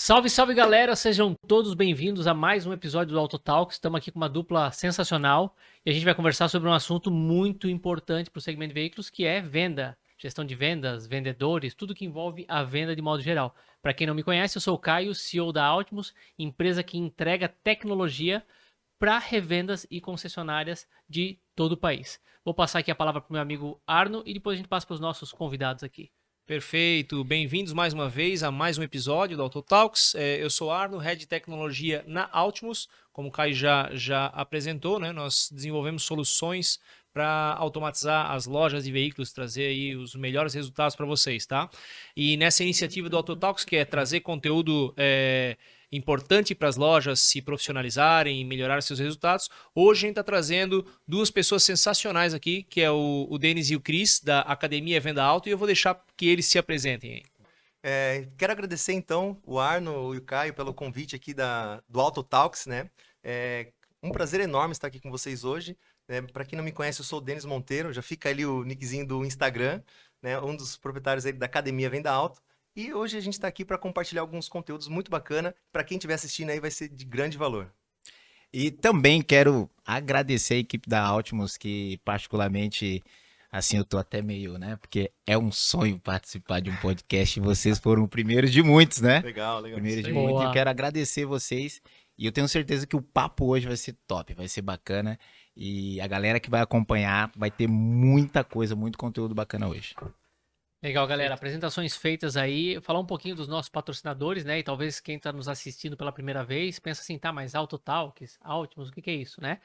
Salve, salve galera, sejam todos bem-vindos a mais um episódio do Auto Talks. Estamos aqui com uma dupla sensacional e a gente vai conversar sobre um assunto muito importante para o segmento de veículos, que é venda, gestão de vendas, vendedores, tudo que envolve a venda de modo geral. Para quem não me conhece, eu sou o Caio, CEO da Altimus, empresa que entrega tecnologia para revendas e concessionárias de todo o país. Vou passar aqui a palavra para o meu amigo Arno e depois a gente passa para os nossos convidados aqui. Perfeito, bem-vindos mais uma vez a mais um episódio do Auto Talks. Eu sou Arno, Head de Tecnologia na Altimus. Como o Kai já apresentou, né, nós desenvolvemos soluções para automatizar as lojas de veículos, trazer aí os melhores resultados para vocês, tá? E nessa iniciativa do Auto Talks, que é trazer conteúdo importante para as lojas se profissionalizarem e melhorar seus resultados, hoje a gente está trazendo duas pessoas sensacionais aqui, que é o Denis e o Cris, da Academia Venda Alto, e eu vou deixar que eles se apresentem. Quero agradecer então o Arno e o Caio pelo convite aqui do Auto Talks, né? Um prazer enorme estar aqui com vocês hoje. Para quem não me conhece, eu sou o Denis Monteiro, já fica ali o nickzinho do Instagram, né? Um dos proprietários aí da Academia Venda Alto. E hoje a gente está aqui para compartilhar alguns conteúdos muito bacana. Para quem estiver assistindo aí vai ser de grande valor. E também quero agradecer a equipe da Altimus, que particularmente, assim, eu tô até meio, né? Porque é um sonho participar de um podcast e vocês foram o primeiro de muitos, né? Legal. Primeiro de Boa. muitos. E eu quero agradecer vocês. E eu tenho certeza que o papo hoje vai ser top, vai ser bacana. E a galera que vai acompanhar vai ter muita coisa, muito conteúdo bacana hoje. Legal, galera. Apresentações feitas aí. Falar um pouquinho dos nossos patrocinadores, né? E talvez quem está nos assistindo pela primeira vez pensa assim, tá, mas Auto Talks, Altimus, o que é isso, né?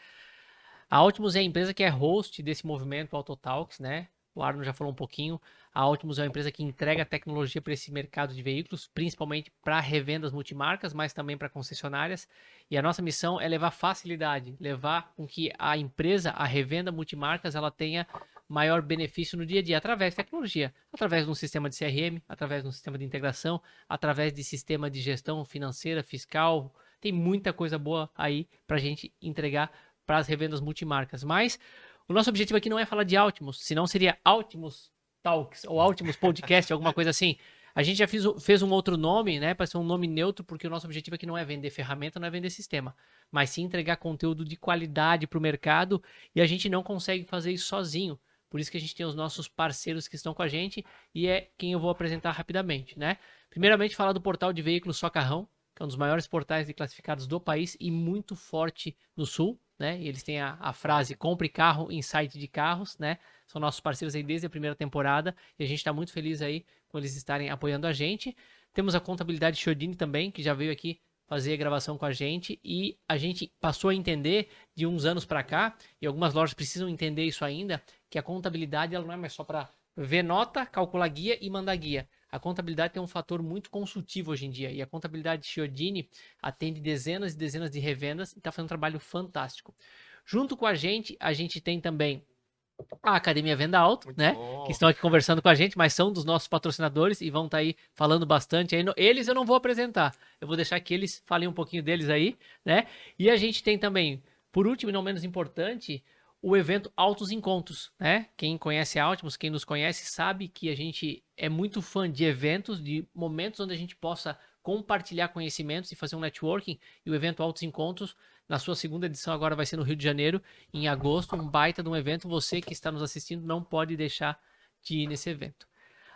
A Altimus é a empresa que é host desse movimento Auto Talks, né? O Arno já falou um pouquinho. A Altimus é uma empresa que entrega tecnologia para esse mercado de veículos, principalmente para revendas multimarcas, mas também para concessionárias. E a nossa missão é levar facilidade, levar com que a empresa, a revenda multimarcas, ela tenha maior benefício no dia a dia, através de tecnologia, através de um sistema de CRM, através de um sistema de integração, através de sistema de gestão financeira, fiscal. Tem muita coisa boa aí para a gente entregar para as revendas multimarcas. Mas o nosso objetivo aqui não é falar de Altimus, senão seria Altimus Talks ou Altimus Podcast, alguma coisa assim. A gente já fez um outro nome, né, para ser um nome neutro, porque o nosso objetivo aqui não é vender ferramenta, não é vender sistema, mas sim entregar conteúdo de qualidade para o mercado, e a gente não consegue fazer isso sozinho. Por isso que a gente tem os nossos parceiros que estão com a gente, e é quem eu vou apresentar rapidamente, né? Primeiramente, falar do portal de veículos Só Carrão, que é um dos maiores portais de classificados do país e muito forte no Sul, né? E eles têm a frase compre carro em site de carros, né? São nossos parceiros aí desde a primeira temporada e a gente está muito feliz aí com eles estarem apoiando a gente. Temos a Contabilidade Chiodini também, que já veio aqui fazer a gravação com a gente e a gente passou a entender de uns anos para cá, e algumas lojas precisam entender isso ainda, que a contabilidade ela não é mais só para ver nota, calcular guia e mandar guia. A contabilidade tem um fator muito consultivo hoje em dia, e a Contabilidade Chiodini atende dezenas e dezenas de revendas e está fazendo um trabalho fantástico. Junto com a gente tem também a Academia Venda Alto, Muito né? bom. Que estão aqui conversando com a gente, mas são dos nossos patrocinadores e vão estar aí falando bastante. Eles eu não vou apresentar, eu vou deixar que eles falem um pouquinho deles aí, né? E a gente tem também, por último e não menos importante, o evento Autos Encontros, né? Quem conhece a Altimus, quem nos conhece, sabe que a gente é muito fã de eventos, de momentos onde a gente possa compartilhar conhecimentos e fazer um networking. E o evento Autos Encontros, na sua segunda edição, agora vai ser no Rio de Janeiro, em agosto, um baita de um evento. Você que está nos assistindo não pode deixar de ir nesse evento.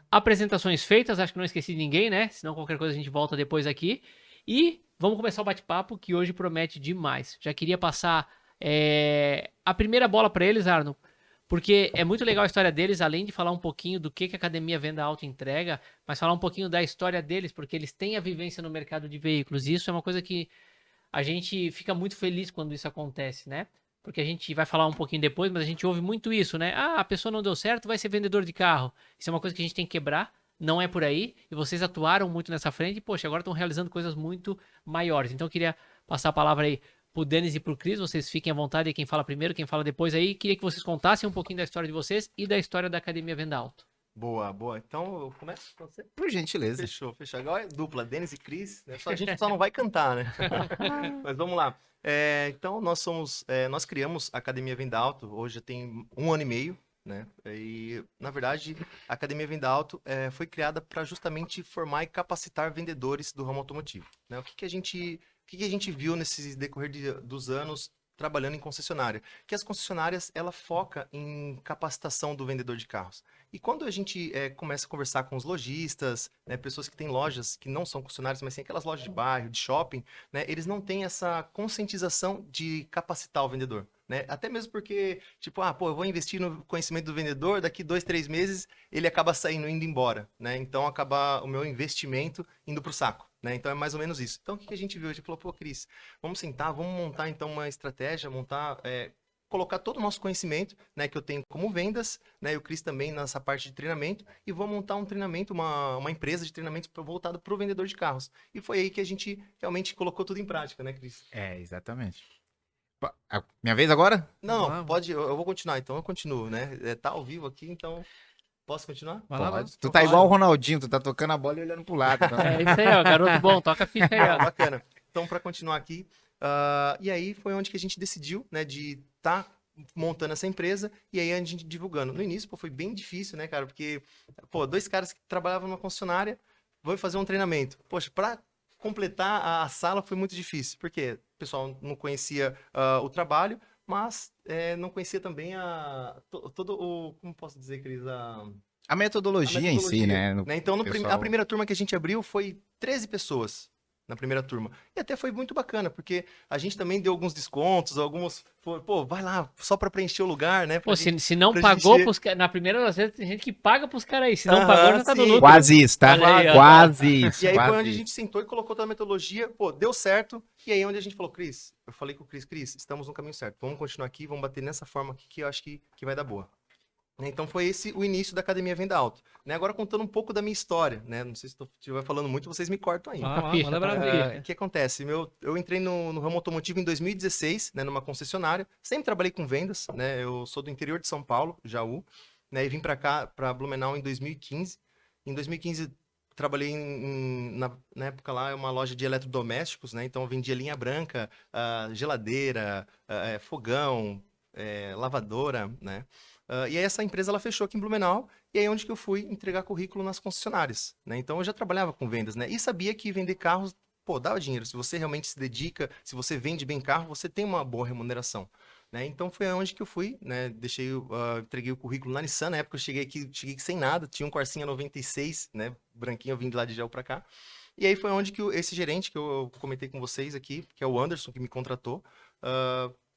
Apresentações feitas, acho que não esqueci de ninguém, né? Senão qualquer coisa a gente volta depois aqui. E vamos começar o bate-papo, que hoje promete demais. Já queria passar a primeira bola para eles, Arno, porque é muito legal a história deles, além de falar um pouquinho do que a Academia Venda Alto entrega, mas falar um pouquinho da história deles, porque eles têm a vivência no mercado de veículos. E isso é uma coisa que a gente fica muito feliz quando isso acontece, né? Porque a gente vai falar um pouquinho depois, mas a gente ouve muito isso, né? Ah, a pessoa não deu certo, vai ser vendedor de carro. Isso é uma coisa que a gente tem que quebrar, não é por aí. E vocês atuaram muito nessa frente e, poxa, agora estão realizando coisas muito maiores. Então eu queria passar a palavra aí pro Denis e pro Cris, vocês fiquem à vontade aí, quem fala primeiro, quem fala depois aí. Queria que vocês contassem um pouquinho da história de vocês e da história da Academia Venda Alto. Boa. Então eu começo com você. Por gentileza. Fechou. Agora é dupla, Denis e Cris, né? A gente só não vai cantar, né? Mas vamos lá. Então nós criamos a Academia Venda Alto, hoje já tem 1 ano e meio, né? E, na verdade, a Academia Venda Alto foi criada para justamente formar e capacitar vendedores do ramo automotivo, né? O que a gente viu nesse decorrer dos anos trabalhando em concessionária? Que as concessionárias, ela foca em capacitação do vendedor de carros. E quando a gente começa a conversar com os lojistas, né, pessoas que têm lojas que não são concessionárias, mas sim aquelas lojas de bairro, de shopping, né, eles não têm essa conscientização de capacitar o vendedor. Né? Até mesmo porque, tipo, eu vou investir no conhecimento do vendedor, daqui 2, 3 meses ele acaba indo embora, né? Então acaba o meu investimento indo pro saco, né? Então é mais ou menos isso. Então o que a gente viu? A gente falou, pô, Cris, vamos sentar, vamos montar então uma estratégia, colocar todo o nosso conhecimento, né, que eu tenho como vendas, né, e o Cris também nessa parte de treinamento, e vou montar um treinamento, uma empresa de treinamento voltado para o vendedor de carros. E foi aí que a gente realmente colocou tudo em prática, né, Cris? Exatamente. Minha vez agora? Não, Vamos. pode, eu vou continuar, então eu continuo, né? Tá ao vivo aqui, então posso continuar? Vai lá, vai lá. Pode. Tu tá igual o Ronaldinho, tu tá tocando a bola e olhando pro lado. Então. É isso aí, ó. Garoto bom, toca a ficha aí, ó. Bacana. Então, para continuar aqui, e aí foi onde que a gente decidiu, né, de estar montando essa empresa e aí a gente divulgando. No início, pô, foi bem difícil, né, cara? Porque, pô, 2 caras que trabalhavam numa concessionária vão fazer um treinamento. Poxa, para completar a sala foi muito difícil, porque o pessoal não conhecia o trabalho, mas não conhecia também todo o... Como posso dizer, Cris? A metodologia em si, né? Então, pessoal... a primeira turma que a gente abriu foi 13 pessoas na primeira turma. E até foi muito bacana, porque a gente também deu alguns descontos, pô, vai lá, só para preencher o lugar, né? Pô, se não pra pagou gente- pros caras, na primeira das vezes tem gente que paga pros caras aí. Se não Aham, pagou, já tá no sim. lucro. Quase isso, tá? Olha aí, ó. Quase isso. E aí quase foi onde a isso. gente sentou e colocou toda a metodologia, pô, deu certo. E aí onde a gente falou, Cris, eu falei com o Cris, estamos no caminho certo. Vamos continuar aqui, vamos bater nessa forma aqui que eu acho que vai dar boa. Então foi esse o início da Academia Venda Alto. Né? Agora contando um pouco da minha história, né? Não sei se estiver falando muito, vocês me cortam aí. Toca a ficha, manda toca a brasa aí. ficha. O que acontece? Eu entrei no ramo automotivo em 2016, né, numa concessionária. Sempre trabalhei com vendas, né? Eu sou do interior de São Paulo, Jaú, né? E vim para cá, para Blumenau em 2015. Em 2015 trabalhei na época lá, uma loja de eletrodomésticos, né? Então eu vendia linha branca, geladeira, fogão, lavadora, né? E aí essa empresa ela fechou aqui em Blumenau, e aí é onde que eu fui entregar currículo nas concessionárias, né? Então eu já trabalhava com vendas, né? E sabia que vender carros, pô, dava dinheiro. Se você realmente se dedica, se você vende bem carro, você tem uma boa remuneração, né? Então foi onde que eu fui, né? Entreguei o currículo na Nissan, na época eu cheguei sem nada, tinha um Corsinha 96, né? Branquinho, eu vim de lá de Jaú pra cá. E aí foi onde que esse gerente que eu comentei com vocês aqui, que é o Anderson, que me contratou,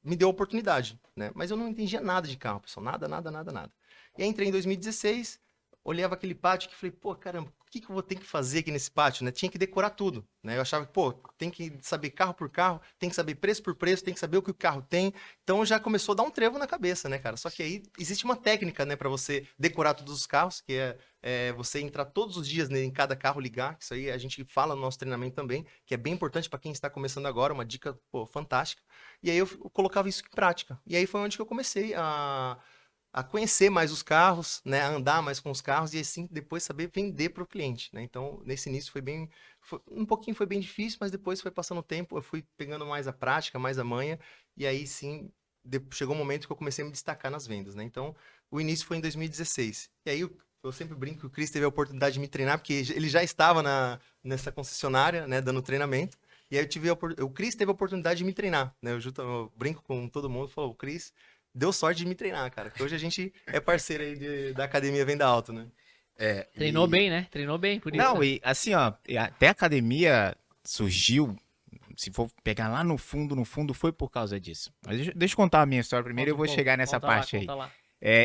me deu a oportunidade, né? Mas eu não entendia nada de carro, pessoal. Nada, nada, nada, nada. E aí entrei em 2016, olhava aquele pátio e falei, pô, caramba, o que eu vou ter que fazer aqui nesse pátio, né? Tinha que decorar tudo, né? Eu achava que, pô, tem que saber carro por carro, tem que saber preço por preço, tem que saber o que o carro tem. Então já começou a dar um trevo na cabeça, né, cara? Só que aí existe uma técnica, né, para você decorar todos os carros, que é você entrar todos os dias, né, em cada carro, ligar. Isso aí a gente fala no nosso treinamento também, que é bem importante para quem está começando agora, uma dica, pô, fantástica. E aí eu colocava isso em prática. E aí foi onde que eu comecei a conhecer mais os carros, né, a andar mais com os carros e assim depois saber vender para o cliente, né? Então, nesse início um pouquinho foi bem difícil, mas depois foi passando o tempo, eu fui pegando mais a prática, mais a manha, e aí sim, chegou um momento que eu comecei a me destacar nas vendas, né? Então, o início foi em 2016. E aí eu sempre brinco que o Cris teve a oportunidade de me treinar, porque ele já estava nessa concessionária, né, dando treinamento. E aí o Cris teve a oportunidade de me treinar, né? Eu brinco com todo mundo, falou, o Cris deu sorte de me treinar, cara. Porque hoje a gente é parceiro aí da Academia Venda Alto, né? Treinou bem, né? Treinou bem, por isso. Não, né? e assim, ó, até a academia surgiu, se for pegar lá no fundo, foi por causa disso. Mas deixa eu contar a minha história primeiro e eu vou chegar nessa Conta lá, parte aí. conta lá.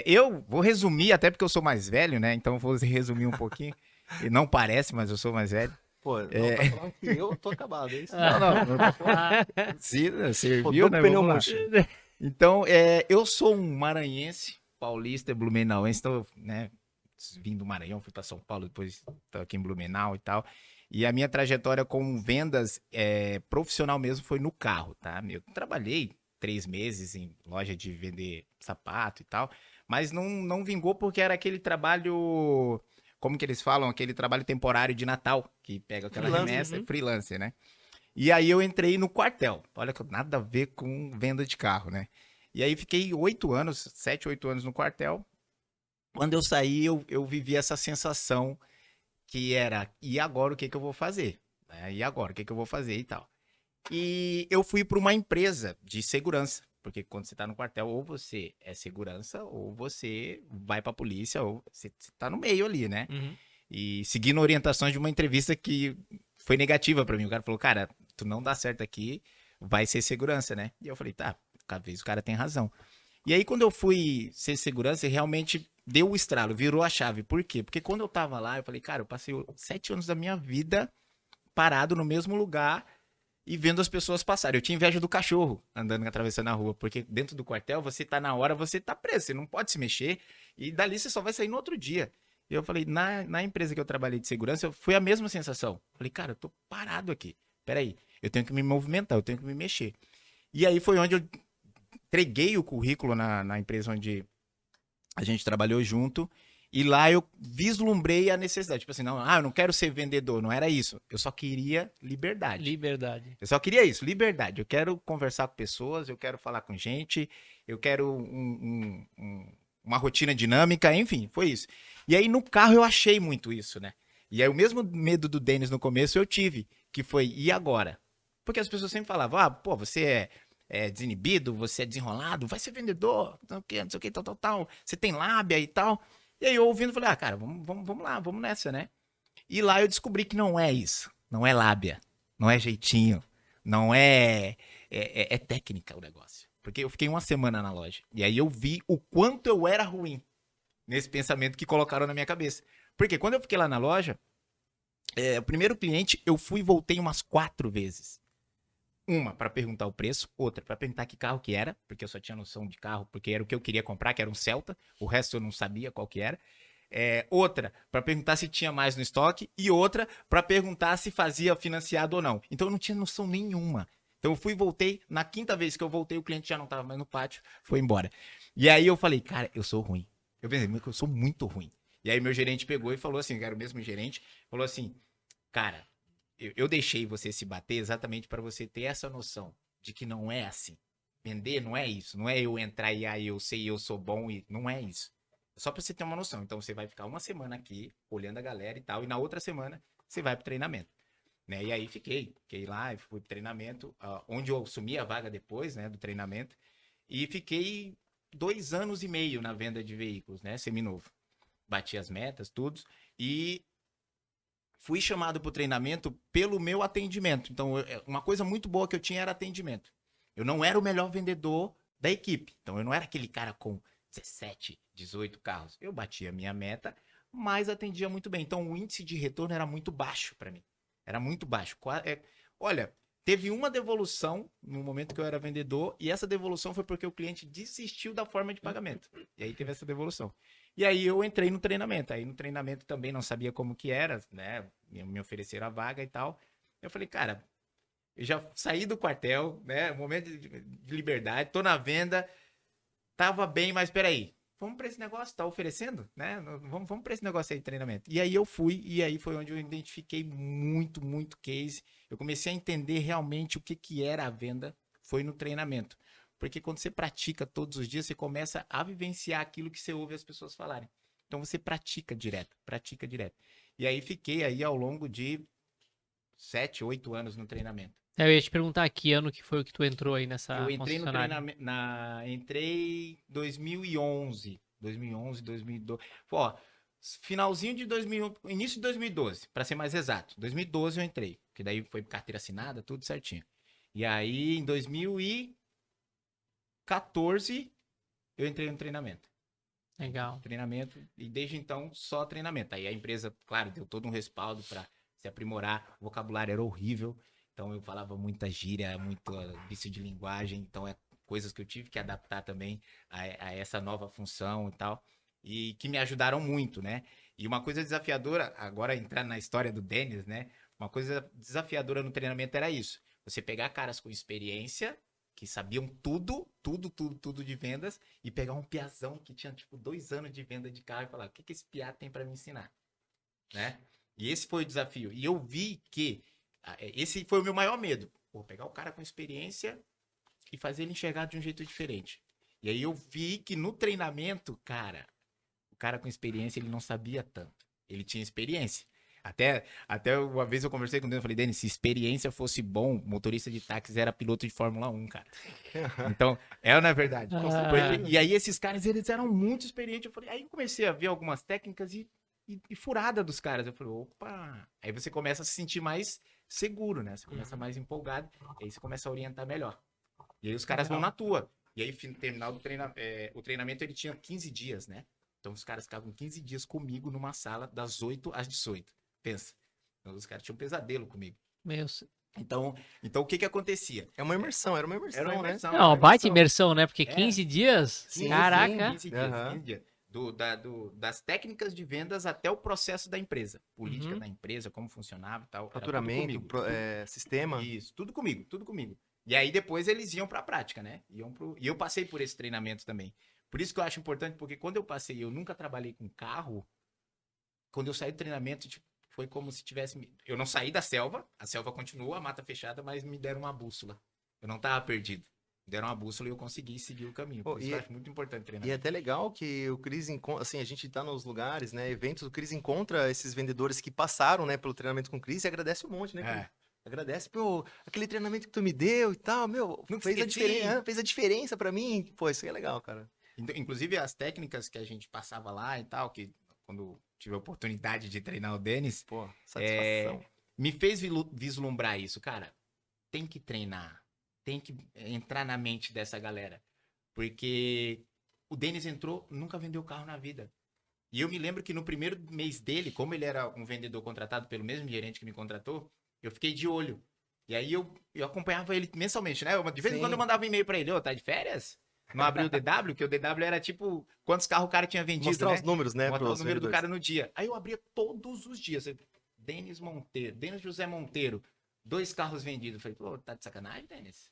Eu vou resumir, até porque eu sou mais velho, né? Então eu vou resumir um pouquinho. E não parece, mas eu sou mais velho. Pô, não, tá falando que eu tô acabado, é isso? Ah, Serviu, Pô, tô né? com pneu Vamos lá. murcho. Então, eu sou um maranhense, paulista, blumenauense, então, né, vim do Maranhão, fui para São Paulo, depois tô aqui em Blumenau e tal. E a minha trajetória com vendas profissional mesmo foi no carro, tá? Eu trabalhei 3 meses em loja de vender sapato e tal, mas não vingou porque era aquele trabalho, como que eles falam, aquele trabalho temporário de Natal, que pega aquela Freelancer, remessa, freelancer, né? E aí eu entrei no quartel. Olha que nada a ver com venda de carro, né? E aí fiquei 7, 8 anos no quartel. quando eu saí, eu vivi essa sensação que era, e agora o que que eu vou fazer? Né? E agora o que que eu vou fazer e tal? E eu fui para uma empresa de segurança, porque quando você tá no quartel, ou você é segurança, ou você vai pra polícia, ou você tá no meio ali, né? Uhum. E seguindo orientações de uma entrevista que foi negativa pra mim. O cara falou, cara, tu não dá certo aqui, vai ser segurança, né? E eu falei, tá, cada vez o cara tem razão. E aí, quando eu fui ser segurança, realmente deu o estralo, virou a chave. Por quê? Porque quando eu tava lá, eu falei, cara, eu passei 7 anos da minha vida parado no mesmo lugar e vendo as pessoas passarem. Eu tinha inveja do cachorro andando, atravessando a rua, porque dentro do quartel, você tá na hora, você tá preso, você não pode se mexer, e dali você só vai sair no outro dia. E eu falei, na empresa que eu trabalhei de segurança, foi a mesma sensação. Falei, cara, eu tô parado aqui. Peraí, eu tenho que me movimentar, eu tenho que me mexer. E aí foi onde eu entreguei o currículo na empresa onde a gente trabalhou junto. E lá eu vislumbrei a necessidade. Tipo assim, não, eu não quero ser vendedor, não era isso. Eu só queria liberdade. Liberdade. Eu só queria isso, liberdade. Eu quero conversar com pessoas, eu quero falar com gente, eu quero uma rotina dinâmica, enfim, foi isso. E aí no carro eu achei muito isso, né? E aí o mesmo medo do Denis no começo eu tive, que foi, e agora? Porque as pessoas sempre falavam, pô, você é desinibido, você é desenrolado, vai ser vendedor, não sei o que, tal, tal, tal, você tem lábia e tal. E aí eu ouvindo, falei, cara, vamos lá, vamos nessa, né? E lá eu descobri que não é isso, não é lábia, não é jeitinho, não é técnica o negócio. Porque eu fiquei uma semana na loja. E aí eu vi o quanto eu era ruim nesse pensamento que colocaram na minha cabeça. Porque quando eu fiquei lá na loja, o primeiro cliente, eu fui e voltei umas 4 vezes. Uma para perguntar o preço, outra para perguntar que carro que era, porque eu só tinha noção de carro, porque era o que eu queria comprar, que era um Celta, o resto eu não sabia qual que era. Outra para perguntar se tinha mais no estoque e outra para perguntar se fazia financiado ou não. Então eu não tinha noção nenhuma. Então eu fui e voltei, na 5ª vez que eu voltei o cliente já não estava mais no pátio, foi embora. E aí eu falei, cara, eu sou ruim. Eu pensei, eu sou muito ruim. E aí meu gerente pegou e falou assim, era o mesmo gerente, falou assim, cara, eu deixei você se bater exatamente para você ter essa noção de que não é assim. Vender não é isso, não é eu entrar e aí eu sei, eu sou bom e não é isso. Só pra você ter uma noção. Então você vai ficar uma semana aqui, olhando a galera e tal, e na outra semana você vai pro treinamento. Né? E aí fiquei lá, fui pro treinamento, onde eu assumi a vaga depois, né, do treinamento, e fiquei 2 anos e meio na venda de veículos, né, seminovo. Bati as metas, tudo, e fui chamado pro treinamento pelo meu atendimento. Então, uma coisa muito boa que eu tinha era atendimento. Eu não era o melhor vendedor da equipe. Então, eu não era aquele cara com 17, 18 carros. Eu batia a minha meta, mas atendia muito bem. Então, o índice de retorno era muito baixo para mim. Era muito baixo. Olha, teve uma devolução no momento que eu era vendedor, e essa devolução foi porque o cliente desistiu da forma de pagamento. E aí teve essa devolução. E aí eu entrei no treinamento. Aí no treinamento também não sabia como que era, né? Me ofereceram a vaga e tal. Eu falei, cara, eu já saí do quartel, né? Momento de liberdade, tô na venda, tava bem, mas peraí, vamos pra esse negócio, tá oferecendo, né? Vamos pra esse negócio aí de treinamento. E aí eu fui, e aí foi onde eu identifiquei muito, muito case. Eu comecei a entender realmente o que que era a venda, foi no treinamento. Porque quando você pratica todos os dias, você começa a vivenciar aquilo que você ouve as pessoas falarem. Então você pratica direto, pratica direto. E aí fiquei aí ao longo de 7, 8 anos no treinamento. Eu ia te perguntar que ano que foi o que tu entrou aí nessa Eu entrei no concessionária. treinamento, entrei 2011, 2012. Ó, finalzinho de 2000, início de 2012, para ser mais exato. 2012 eu entrei, que daí foi carteira assinada, tudo certinho. E aí em 2014 eu entrei no treinamento. Legal. Treinamento, e desde então só treinamento. Aí a empresa, claro, deu todo um respaldo para se aprimorar. O vocabulário era horrível, então eu falava muita gíria, muito vício de linguagem, então coisas que eu tive que adaptar também a essa nova função e tal, e que me ajudaram muito, né? E uma coisa desafiadora, agora entrar na história do Denis, né? Uma coisa desafiadora no treinamento era isso. Você pegar caras com experiência, que sabiam tudo de vendas, e pegar um piazão que tinha, tipo, 2 anos de venda de carro e falar, o que esse piá tem para me ensinar? Né? E esse foi o desafio. E eu vi que esse foi o meu maior medo. Pô, pegar o cara com experiência e fazer ele enxergar de um jeito diferente. E aí eu vi que no treinamento, cara, o cara com experiência, ele não sabia tanto. Ele tinha experiência. Até uma vez eu conversei com o Denis, eu falei, Denis, se experiência fosse bom, motorista de táxi era piloto de Fórmula 1, cara. Então, na verdade. E aí esses caras, eles eram muito experientes. Eu falei, aí eu comecei a ver algumas técnicas e furada dos caras. Eu falei, opa! Aí você começa a se sentir mais seguro, né? Você começa mais empolgado, e aí você começa a orientar melhor. E aí os caras vão na tua. E aí, terminal do o treinamento, ele tinha 15 dias, né? Então os caras ficavam 15 dias comigo numa sala das 8 às 18. Pensa. Então, os caras tinham um pesadelo comigo. Então o que acontecia? Era uma imersão, né? Não, baita imersão, né? Porque 15 dias, Sim, caraca. 15 dias, 15 dias. Das técnicas de vendas até o processo da empresa. Política da empresa, como funcionava e tal. Faturamento, sistema. Isso, tudo comigo, tudo comigo. E aí depois eles iam pra prática, né? E eu passei por esse treinamento também. Por isso que eu acho importante, porque quando eu passei, eu nunca trabalhei com carro. Quando eu saí do treinamento, tipo, foi como se tivesse... Eu não saí da selva, a selva continua, a mata fechada, mas me deram uma bússola. Eu não tava perdido. Me deram uma bússola e eu consegui seguir o caminho. Por isso eu acho muito importante treinar. E é até legal que o Cris encontra, assim, a gente tá nos lugares, né, eventos, o Cris encontra esses vendedores que passaram, né, pelo treinamento com o Cris e agradece um monte, né, Cris? Agradece, pô, aquele treinamento que tu me deu e tal, meu, fez a diferença pra mim. Pô, isso é legal, cara. Inclusive as técnicas que a gente passava lá e tal, que quando tive a oportunidade de treinar o Denis, pô, satisfação. Me fez vislumbrar isso, cara. Tem que treinar, tem que entrar na mente dessa galera, porque o Denis entrou, nunca vendeu carro na vida. E eu me lembro que no primeiro mês dele, como ele era um vendedor contratado pelo mesmo gerente que me contratou, eu fiquei de olho. E aí eu acompanhava ele mensalmente, né? De vez em quando eu mandava um e-mail pra ele, tá de férias? Não abriu o DW, que o DW era tipo quantos carros o cara tinha vendido, mostrar os números, né? Mostrar o número do cara no dia. Aí eu abria todos os dias. Denis José Monteiro, 2 carros vendidos. Eu falei, pô, tá de sacanagem, Denis?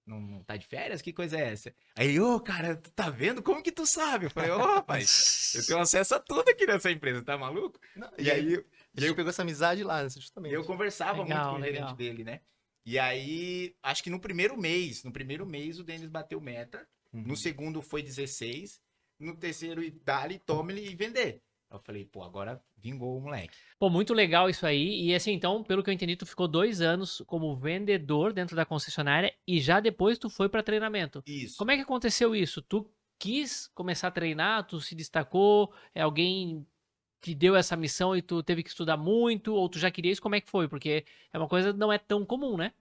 Não tá de férias? Que coisa é essa? Aí, cara, tu tá vendo? Como que tu sabe? Eu falei, rapaz, eu tenho acesso a tudo aqui nessa empresa, tá maluco? Não, e aí eu pegou essa amizade lá, justamente. Eu conversava muito com o gerente dele, né? E aí, acho que no primeiro mês o Denis bateu meta. No segundo foi 16. No terceiro, dá-lhe, tome-lhe e vender. Eu falei, pô, agora vingou o moleque. Pô, muito legal isso aí. E assim, então, pelo que eu entendi, tu ficou 2 anos como vendedor dentro da concessionária e já depois tu foi pra treinamento. Isso. Como é que aconteceu isso? Tu quis começar a treinar, tu se destacou, alguém te deu essa missão e tu teve que estudar muito, ou tu já queria isso? Como é que foi? Porque é uma coisa que não é tão comum, né?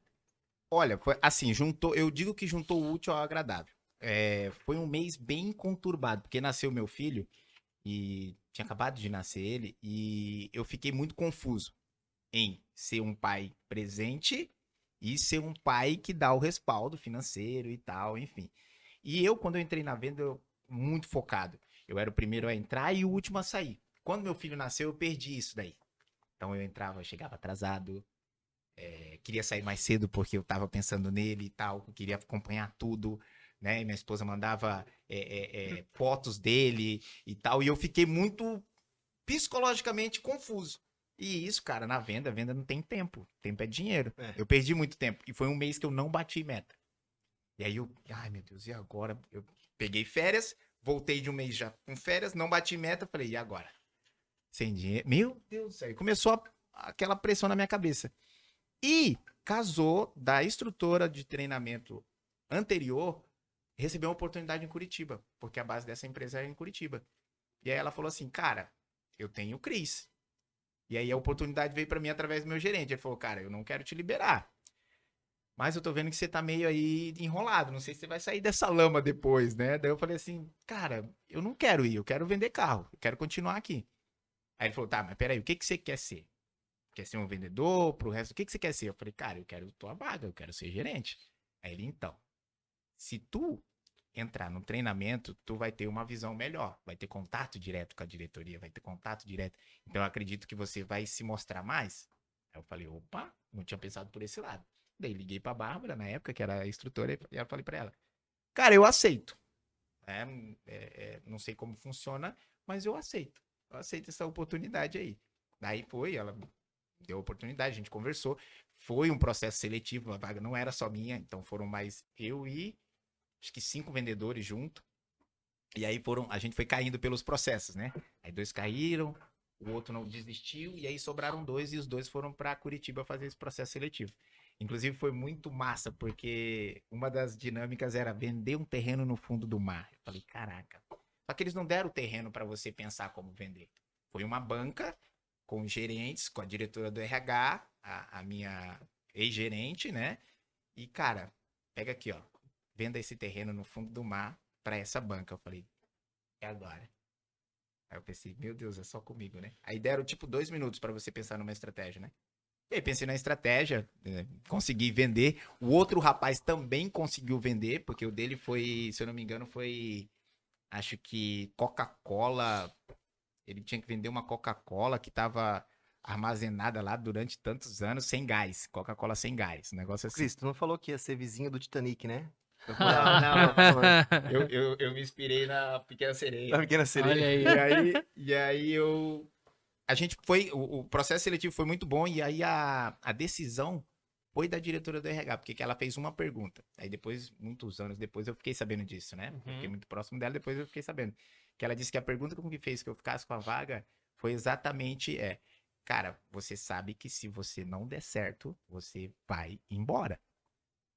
Olha, foi assim, eu digo que juntou o útil ao agradável. Foi um mês bem conturbado, porque nasceu meu filho e tinha acabado de nascer ele e eu fiquei muito confuso em ser um pai presente e ser um pai que dá o respaldo financeiro e tal, enfim. E quando eu entrei na venda, eu muito focado. Eu era o primeiro a entrar e o último a sair. Quando meu filho nasceu, eu perdi isso daí. Então eu chegava atrasado, queria sair mais cedo porque eu tava pensando nele e tal, eu queria acompanhar tudo, né? E minha esposa mandava fotos dele e tal, e eu fiquei muito psicologicamente confuso. E isso, cara, na venda, a venda não tem tempo. Tempo é dinheiro. Eu perdi muito tempo. E foi um mês que eu não bati meta. E aí ai meu Deus, e agora? Eu peguei férias, voltei de um mês já com férias, não bati meta, falei, e agora? Sem dinheiro. Meu Deus do céu. Começou aquela pressão na minha cabeça. E casou da instrutora de treinamento anterior, recebeu uma oportunidade em Curitiba, porque a base dessa empresa era em Curitiba. E aí ela falou assim, cara, eu tenho o Cris. E aí a oportunidade veio para mim através do meu gerente. Ele falou, cara, eu não quero te liberar, mas eu tô vendo que você tá meio aí enrolado, não sei se você vai sair dessa lama depois, né? Daí eu falei assim, cara, eu não quero ir, eu quero vender carro, eu quero continuar aqui. Aí ele falou, tá, mas peraí, o que você quer ser? Quer ser um vendedor pro resto? O que você quer ser? Eu falei, cara, eu quero tua vaga, eu quero ser gerente. Aí ele, então, se tu entrar no treinamento, tu vai ter uma visão melhor, vai ter contato direto com a diretoria, vai ter contato direto. Então eu acredito que você vai se mostrar mais. Aí eu falei, opa, não tinha pensado por esse lado. Daí liguei pra Bárbara, na época, que era a instrutora, e eu falei pra ela, cara, eu aceito. Não sei como funciona, mas eu aceito. Eu aceito essa oportunidade aí. Daí ela deu a oportunidade, a gente conversou. Foi um processo seletivo, a vaga não era só minha, então foram mais eu e acho que 5 vendedores junto. E aí a gente foi caindo pelos processos, né? Aí 2 caíram, o outro não desistiu, e aí sobraram 2 e os 2 foram para Curitiba fazer esse processo seletivo. Inclusive foi muito massa, porque uma das dinâmicas era vender um terreno no fundo do mar. Eu falei, caraca. Só que eles não deram o terreno para você pensar como vender. Foi uma banca com gerentes, com a diretora do RH, a minha ex-gerente, né? E, cara, pega aqui, ó. Venda esse terreno no fundo do mar para essa banca. Eu falei, é agora. Aí eu pensei, meu Deus, é só comigo, né? Aí deram tipo 2 minutos para você pensar numa estratégia, né? E aí pensei na estratégia, consegui vender. O outro rapaz também conseguiu vender, porque o dele foi, se eu não me engano, foi, acho que Coca-Cola. Ele tinha que vender uma Coca-Cola que estava armazenada lá durante tantos anos sem gás. Coca-Cola sem gás. Um negócio assim. Cris, tu não falou que ia ser vizinho do Titanic, né? Não, não. Eu me inspirei na Pequena Sereia. Da Pequena Sereia. Olha aí. E aí eu. A gente foi. O processo seletivo foi muito bom, e aí a decisão foi da diretora do RH, porque que ela fez uma pergunta. Aí depois, muitos anos depois, eu fiquei sabendo disso, né? Eu fiquei muito próximo dela, depois eu fiquei sabendo. Que ela disse que a pergunta que fez que eu ficasse com a vaga foi exatamente: cara, você sabe que se você não der certo, você vai embora.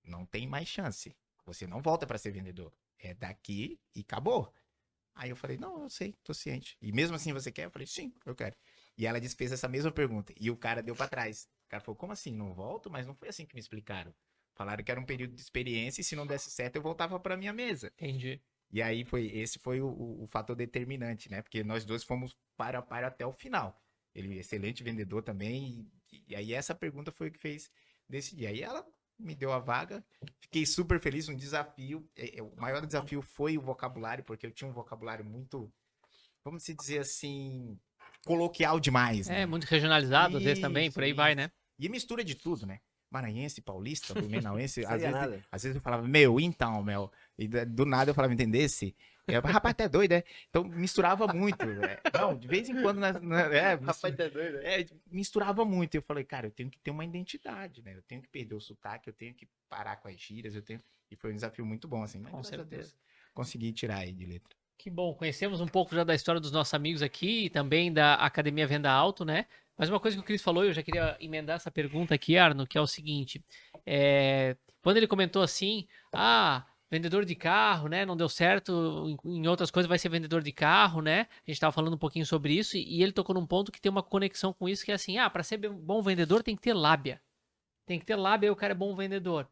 Não tem mais chance. Você não volta para ser vendedor. É daqui e acabou. Aí eu falei, não, eu sei, tô ciente. E mesmo assim você quer? Eu falei, sim, eu quero. E ela fez essa mesma pergunta. E o cara deu pra trás. O cara falou, como assim? Não volto? Mas não foi assim que me explicaram. Falaram que era um período de experiência e se não desse certo eu voltava pra minha mesa. Entendi. E aí esse foi o fator determinante, né? Porque nós dois fomos para até o final. Ele excelente vendedor também. E aí essa pergunta foi o que fez decidir. Aí ela me deu a vaga. Fiquei super feliz, um desafio. O maior desafio foi o vocabulário, porque eu tinha um vocabulário muito, vamos dizer assim, coloquial demais, né? Muito regionalizado, às vezes também, por aí vai, né? E mistura de tudo, né? Maranhense, paulista, blumenauense. Sabia nada. Às vezes eu falava, então, meu. E do nada eu falava, entendesse? Rapaz, tá doido, né? Então misturava muito. Não, de vez em quando. Rapaz, tá doido, né? Misturava muito. Eu falei, cara, eu tenho que ter uma identidade, né? Eu tenho que perder o sotaque, eu tenho que parar com as gírias, E foi um desafio muito bom, assim. Mas, Com graças a certeza. Deus, consegui tirar aí de letra. Que bom, conhecemos um pouco já da história dos nossos amigos aqui e também da Academia Venda Alto, né? Mas uma coisa que o Cris falou, eu já queria emendar essa pergunta aqui, Arno, que é o seguinte: quando ele comentou assim, vendedor de carro, né? Não deu certo, em outras coisas vai ser vendedor de carro, né? A gente tava falando um pouquinho sobre isso e ele tocou num ponto que tem uma conexão com isso, que é assim, para ser bom vendedor tem que ter lábia. Tem que ter lábia e o cara é bom vendedor.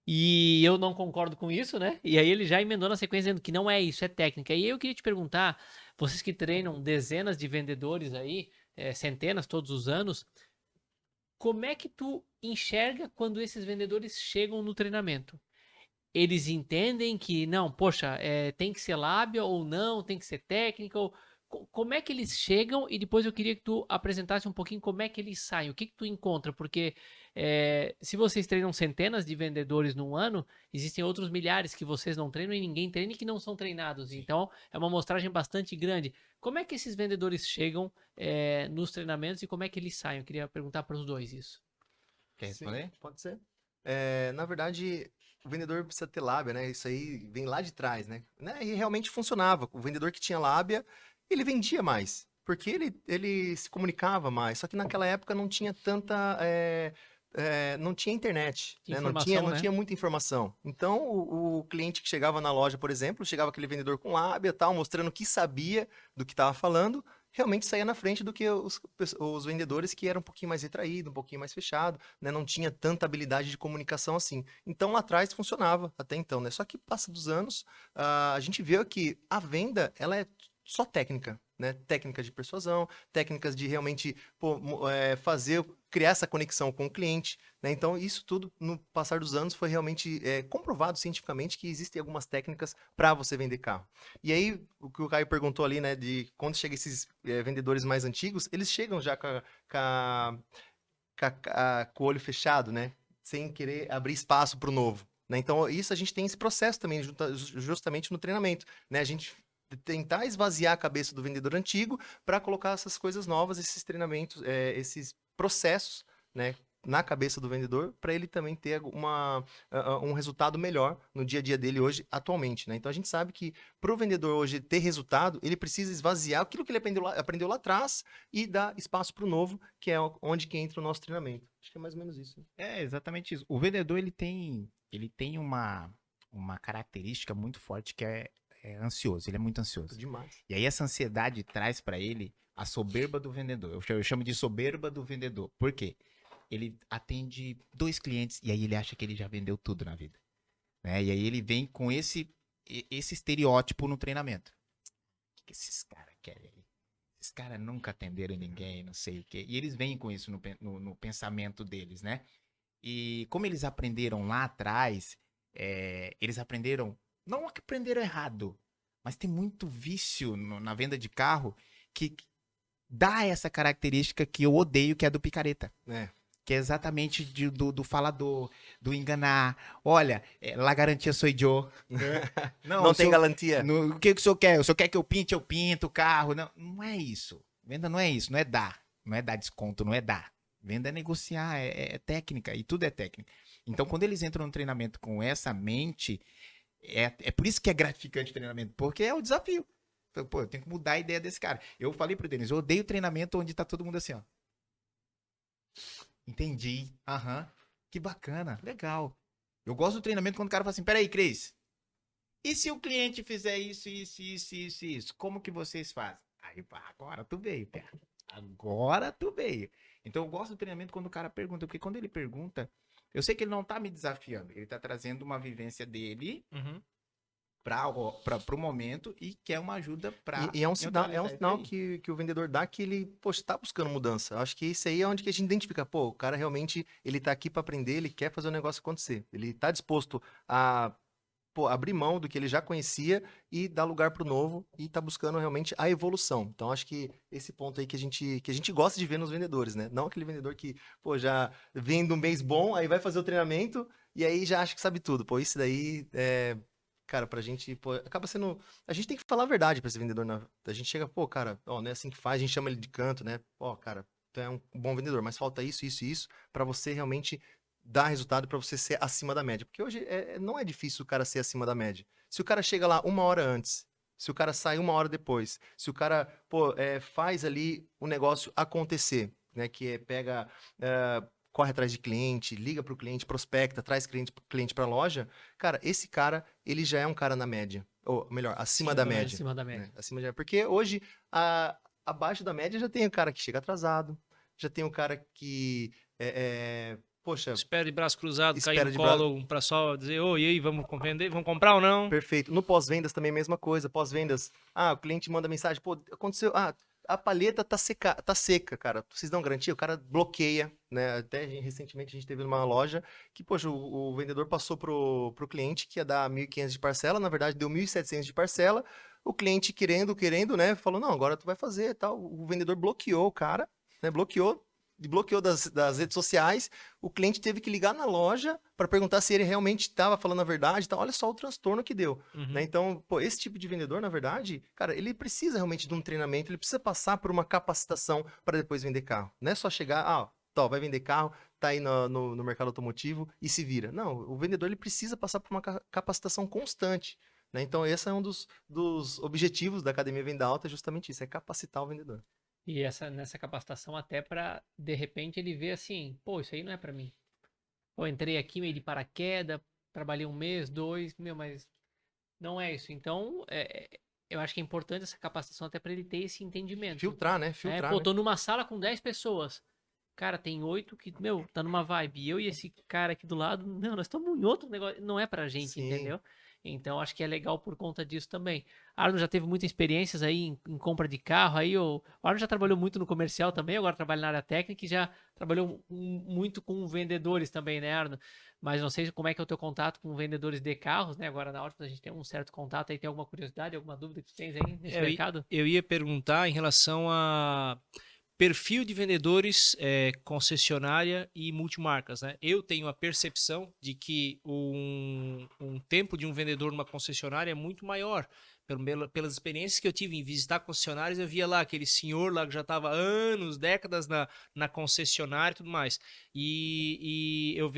E eu não concordo com isso, né? E aí ele já emendou na sequência dizendo que não é isso, é técnica. E aí eu queria te perguntar, vocês que treinam dezenas de vendedores aí, centenas todos os anos, como é que tu enxerga quando esses vendedores chegam no treinamento? Eles entendem que, não, poxa, tem que ser lábia ou não, tem que ser técnica, como é que eles chegam? E depois eu queria que tu apresentasse um pouquinho como é que eles saem, o que tu encontra, porque se vocês treinam centenas de vendedores num ano, existem outros milhares que vocês não treinam e ninguém treina e que não são treinados, então é uma amostragem bastante grande. Como é que esses vendedores chegam nos treinamentos e como é que eles saem? Eu queria perguntar para os dois isso. Quer responder? Sim, pode ser. Na verdade, o vendedor precisa ter lábia, né? Isso aí vem lá de trás, né? E realmente funcionava. O vendedor que tinha lábia, ele vendia mais. Porque ele se comunicava mais. Só que naquela época não tinha tanta. Não tinha internet, né? Não Informação, né? tinha muita informação. Então, o cliente que chegava na loja, por exemplo, chegava aquele vendedor com lábia, tal, mostrando que sabia do que estava falando, realmente saía na frente do que os vendedores que eram um pouquinho mais retraídos, um pouquinho mais fechado, né? Não tinha tanta habilidade de comunicação assim. Então, lá atrás funcionava até então, né? Só que passa dos anos, a gente vê que a venda, ela é só técnica, né? Técnicas de persuasão, técnicas de realmente criar essa conexão com o cliente, né? Então, isso tudo, no passar dos anos, foi realmente comprovado cientificamente que existem algumas técnicas para você vender carro. E aí, o que o Caio perguntou ali, né, de quando chega esses vendedores mais antigos, eles chegam já com o olho fechado, né? Sem querer abrir espaço para o novo. Né? Então, isso a gente tem esse processo também, justamente no treinamento, né? A gente tentar esvaziar a cabeça do vendedor antigo para colocar essas coisas novas, esses treinamentos, esses processos, né, na cabeça do vendedor para ele também ter um resultado melhor no dia a dia dele hoje, atualmente, né? Então a gente sabe que para o vendedor hoje ter resultado, ele precisa esvaziar aquilo que ele aprendeu lá atrás e dar espaço para o novo, que é onde que entra o nosso treinamento. Acho que é mais ou menos isso, né? É exatamente isso. O vendedor ele tem uma característica muito forte que é ansioso. Ele é muito ansioso. Demais. E aí essa ansiedade traz para ele a soberba do vendedor. Eu chamo de soberba do vendedor. Por quê? Ele atende 2 clientes e aí ele acha que ele já vendeu tudo na vida, né? E aí ele vem com esse estereótipo no treinamento. O que esses caras querem aí? Esses caras nunca atenderam ninguém, não sei o quê. E eles vêm com isso no pensamento deles, né? E como eles aprenderam lá atrás, eles aprenderam, não que aprenderam errado, mas tem muito vício na venda de carro que dá essa característica que eu odeio, que é a do picareta. É. Que é exatamente do falador, do enganar. Olha, la garantia sou eu. Não tem garantia. O que o senhor quer? O senhor quer que eu pinto o carro? Não, não é isso. Venda não é isso, não é dar. Não é dar desconto, não é dar. Venda é negociar, é técnica, e tudo é técnica. Então, quando eles entram no treinamento com essa mente, é por isso que é gratificante o treinamento, porque é o desafio. Então, pô, eu tenho que mudar a ideia desse cara. Eu falei pro Denis, eu odeio treinamento onde tá todo mundo assim, ó. Entendi. Aham. Que bacana. Legal. Eu gosto do treinamento quando o cara fala assim, peraí, Cris, e se o cliente fizer isso, como que vocês fazem? Aí, pá, agora tu veio, cara. Agora tu veio. Então eu gosto do treinamento quando o cara pergunta, porque quando ele pergunta, eu sei que ele não tá me desafiando, ele tá trazendo uma vivência dele pro momento e quer uma ajuda pra... E é um sinal neutralizar isso aí. que o vendedor dá que ele, poxa, tá buscando mudança. Eu acho que isso aí é onde que a gente identifica, pô, o cara realmente, ele tá aqui para aprender, ele quer fazer o negócio acontecer. Ele tá disposto a, pô, abrir mão do que ele já conhecia e dar lugar pro novo e tá buscando realmente a evolução. Então acho que esse ponto aí que a gente gosta de ver nos vendedores, né? Não aquele vendedor que, pô, já vem de um mês bom, aí vai fazer o treinamento e aí já acha que sabe tudo. Pô, isso daí cara, pra gente, pô, acaba sendo. A gente tem que falar a verdade pra esse vendedor. A gente chega, pô, cara, ó, não é assim que faz, a gente chama ele de canto, né? Ó, cara, tu é um bom vendedor, mas falta isso, isso e isso pra você realmente dar resultado, pra você ser acima da média. Porque hoje não é difícil o cara ser acima da média. Se o cara chega lá 1 hora antes, se o cara sai 1 hora depois, se o cara, pô, faz ali o negócio acontecer, né? Que pega. Corre atrás de cliente, liga pro cliente, prospecta, traz cliente pra loja. Cara, esse cara, ele já é um cara na média. Ou melhor, acima da média. Acima da média. Né? Porque hoje, abaixo da média, já tem o cara que chega atrasado, já tem o cara que, poxa, Espera de braço cruzado, cair Espera no de colo pra só dizer, ô, e aí, vamos vender? Vamos comprar ou não? perfeito. No pós-vendas também é a mesma coisa. Pós-vendas, o cliente manda mensagem, pô, aconteceu, a palheta tá seca, cara. Vocês dão garantia? O cara bloqueia, né? Até recentemente a gente teve numa loja que, poxa, o vendedor passou pro cliente que ia dar 1.500 de parcela, na verdade deu 1.700 de parcela. O cliente querendo, né? Falou, não, agora tu vai fazer, tal. O vendedor bloqueou o cara, né? Bloqueou das redes sociais, o cliente teve que ligar na loja para perguntar se ele realmente estava falando a verdade. Então, olha só o transtorno que deu. Né? Então, pô, esse tipo de vendedor, na verdade, cara, ele precisa realmente de um treinamento, ele precisa passar por uma capacitação para depois vender carro. Não é só chegar, vai vender carro, tá aí no mercado automotivo e se vira. Não, o vendedor ele precisa passar por uma capacitação constante. Né? Então, esse é um dos objetivos da Academia Venda Alta, é justamente isso, é capacitar o vendedor. E nessa capacitação até para de repente ele ver assim, pô, isso aí não é para mim. Pô, entrei aqui meio de paraquedas, trabalhei 1 mês, 2, mas não é isso. Então, eu acho que é importante essa capacitação até para ele ter esse entendimento. Filtrar, né? Filtrar. Pô, tô numa sala com 10 pessoas. Cara, tem 8 que, tá numa vibe. E eu e esse cara aqui do lado, não, nós estamos em outro negócio. Não é pra gente, Sim. entendeu? Então, acho que é legal por conta disso também. Arno já teve muitas experiências aí em compra de carro. Aí o Arno já trabalhou muito no comercial também, agora trabalha na área técnica e já trabalhou muito com vendedores também, né, Arno? Mas não sei como é que é o teu contato com vendedores de carros, né? Agora na Optimus a gente tem um certo contato aí. Tem alguma curiosidade, alguma dúvida que tu tens aí nesse mercado? Eu ia perguntar em relação a perfil de vendedores, concessionária e multimarcas, né? Eu tenho a percepção de que um tempo de um vendedor numa concessionária é muito maior, pelas experiências que eu tive em visitar concessionárias, eu via lá aquele senhor lá que já estava anos, décadas na concessionária e tudo mais. E eu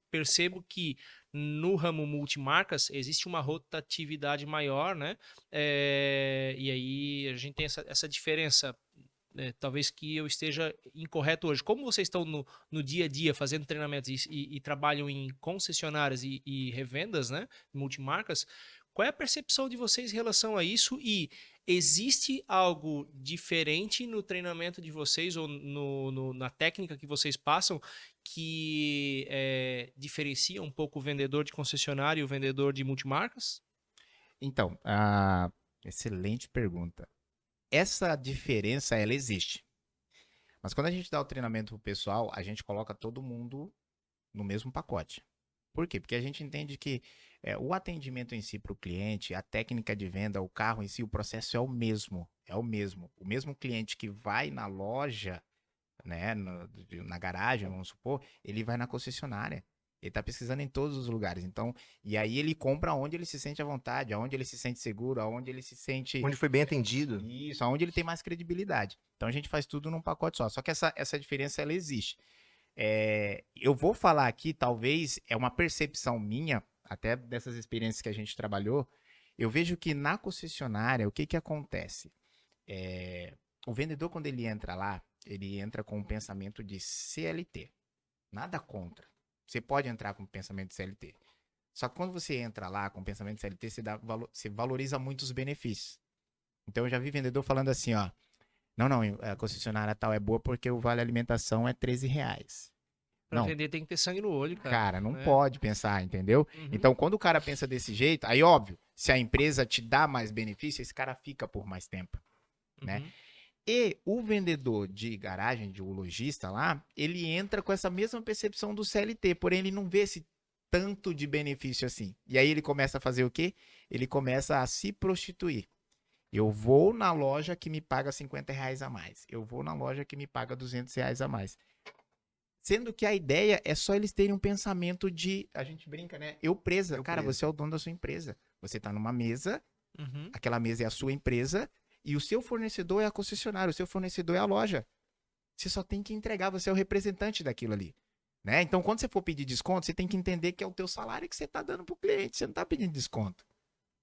percebo que no ramo multimarcas existe uma rotatividade maior, né? E aí a gente tem essa diferença. Talvez que eu esteja incorreto hoje. Como vocês estão no dia a dia fazendo treinamentos e trabalham em concessionárias e revendas, né, multimarcas, qual é a percepção de vocês em relação a isso? E existe algo diferente no treinamento de vocês ou na técnica que vocês passam que diferencia um pouco o vendedor de concessionária e o vendedor de multimarcas? Então, excelente pergunta. Essa diferença, ela existe. Mas quando a gente dá o treinamento pro pessoal, a gente coloca todo mundo no mesmo pacote. Por quê? Porque a gente entende que o atendimento em si para o cliente, a técnica de venda, o carro em si, o processo é o mesmo. É o mesmo. O mesmo cliente que vai na loja, né, na garagem, vamos supor, ele vai na concessionária. Ele está pesquisando em todos os lugares. Então, e aí ele compra onde ele se sente à vontade, aonde ele se sente seguro, aonde ele se sente... Onde foi bem atendido. Isso, aonde ele tem mais credibilidade. Então a gente faz tudo num pacote só. Só que essa diferença, ela existe. Eu vou falar aqui, talvez, é uma percepção minha, até dessas experiências que a gente trabalhou, eu vejo que na concessionária, o que acontece? O vendedor, quando ele entra lá, ele entra com um pensamento de CLT. Nada contra. Você pode entrar com o pensamento de CLT. Só que quando você entra lá com o pensamento de CLT, você valoriza muito os benefícios. Então eu já vi vendedor falando assim, ó, não, a concessionária tal é boa porque o vale alimentação é R$13. Pra Não, vender tem que ter sangue no olho, cara. cara, não né? pode pensar, entendeu? Uhum. Então quando o cara pensa desse jeito, aí óbvio, se a empresa te dá mais benefício, esse cara fica por mais tempo, né? Uhum. E o vendedor de garagem, o lojista lá, ele entra com essa mesma percepção do CLT, porém ele não vê esse tanto de benefício assim. E aí ele começa a fazer o quê? Ele começa a se prostituir. Eu vou na loja que me paga R$50 a mais. Eu vou na loja que me paga R$200 a mais. Sendo que a ideia é só eles terem um pensamento de... A gente brinca, né? Eu presa. Cara, você é o dono da sua empresa. Você tá numa mesa, Uhum. aquela mesa é a sua empresa, e o seu fornecedor é a concessionária, o seu fornecedor é a loja. Você só tem que entregar, você é o representante daquilo ali. Né? Então, quando você for pedir desconto, você tem que entender que é o teu salário que você está dando para o cliente. Você não está pedindo desconto.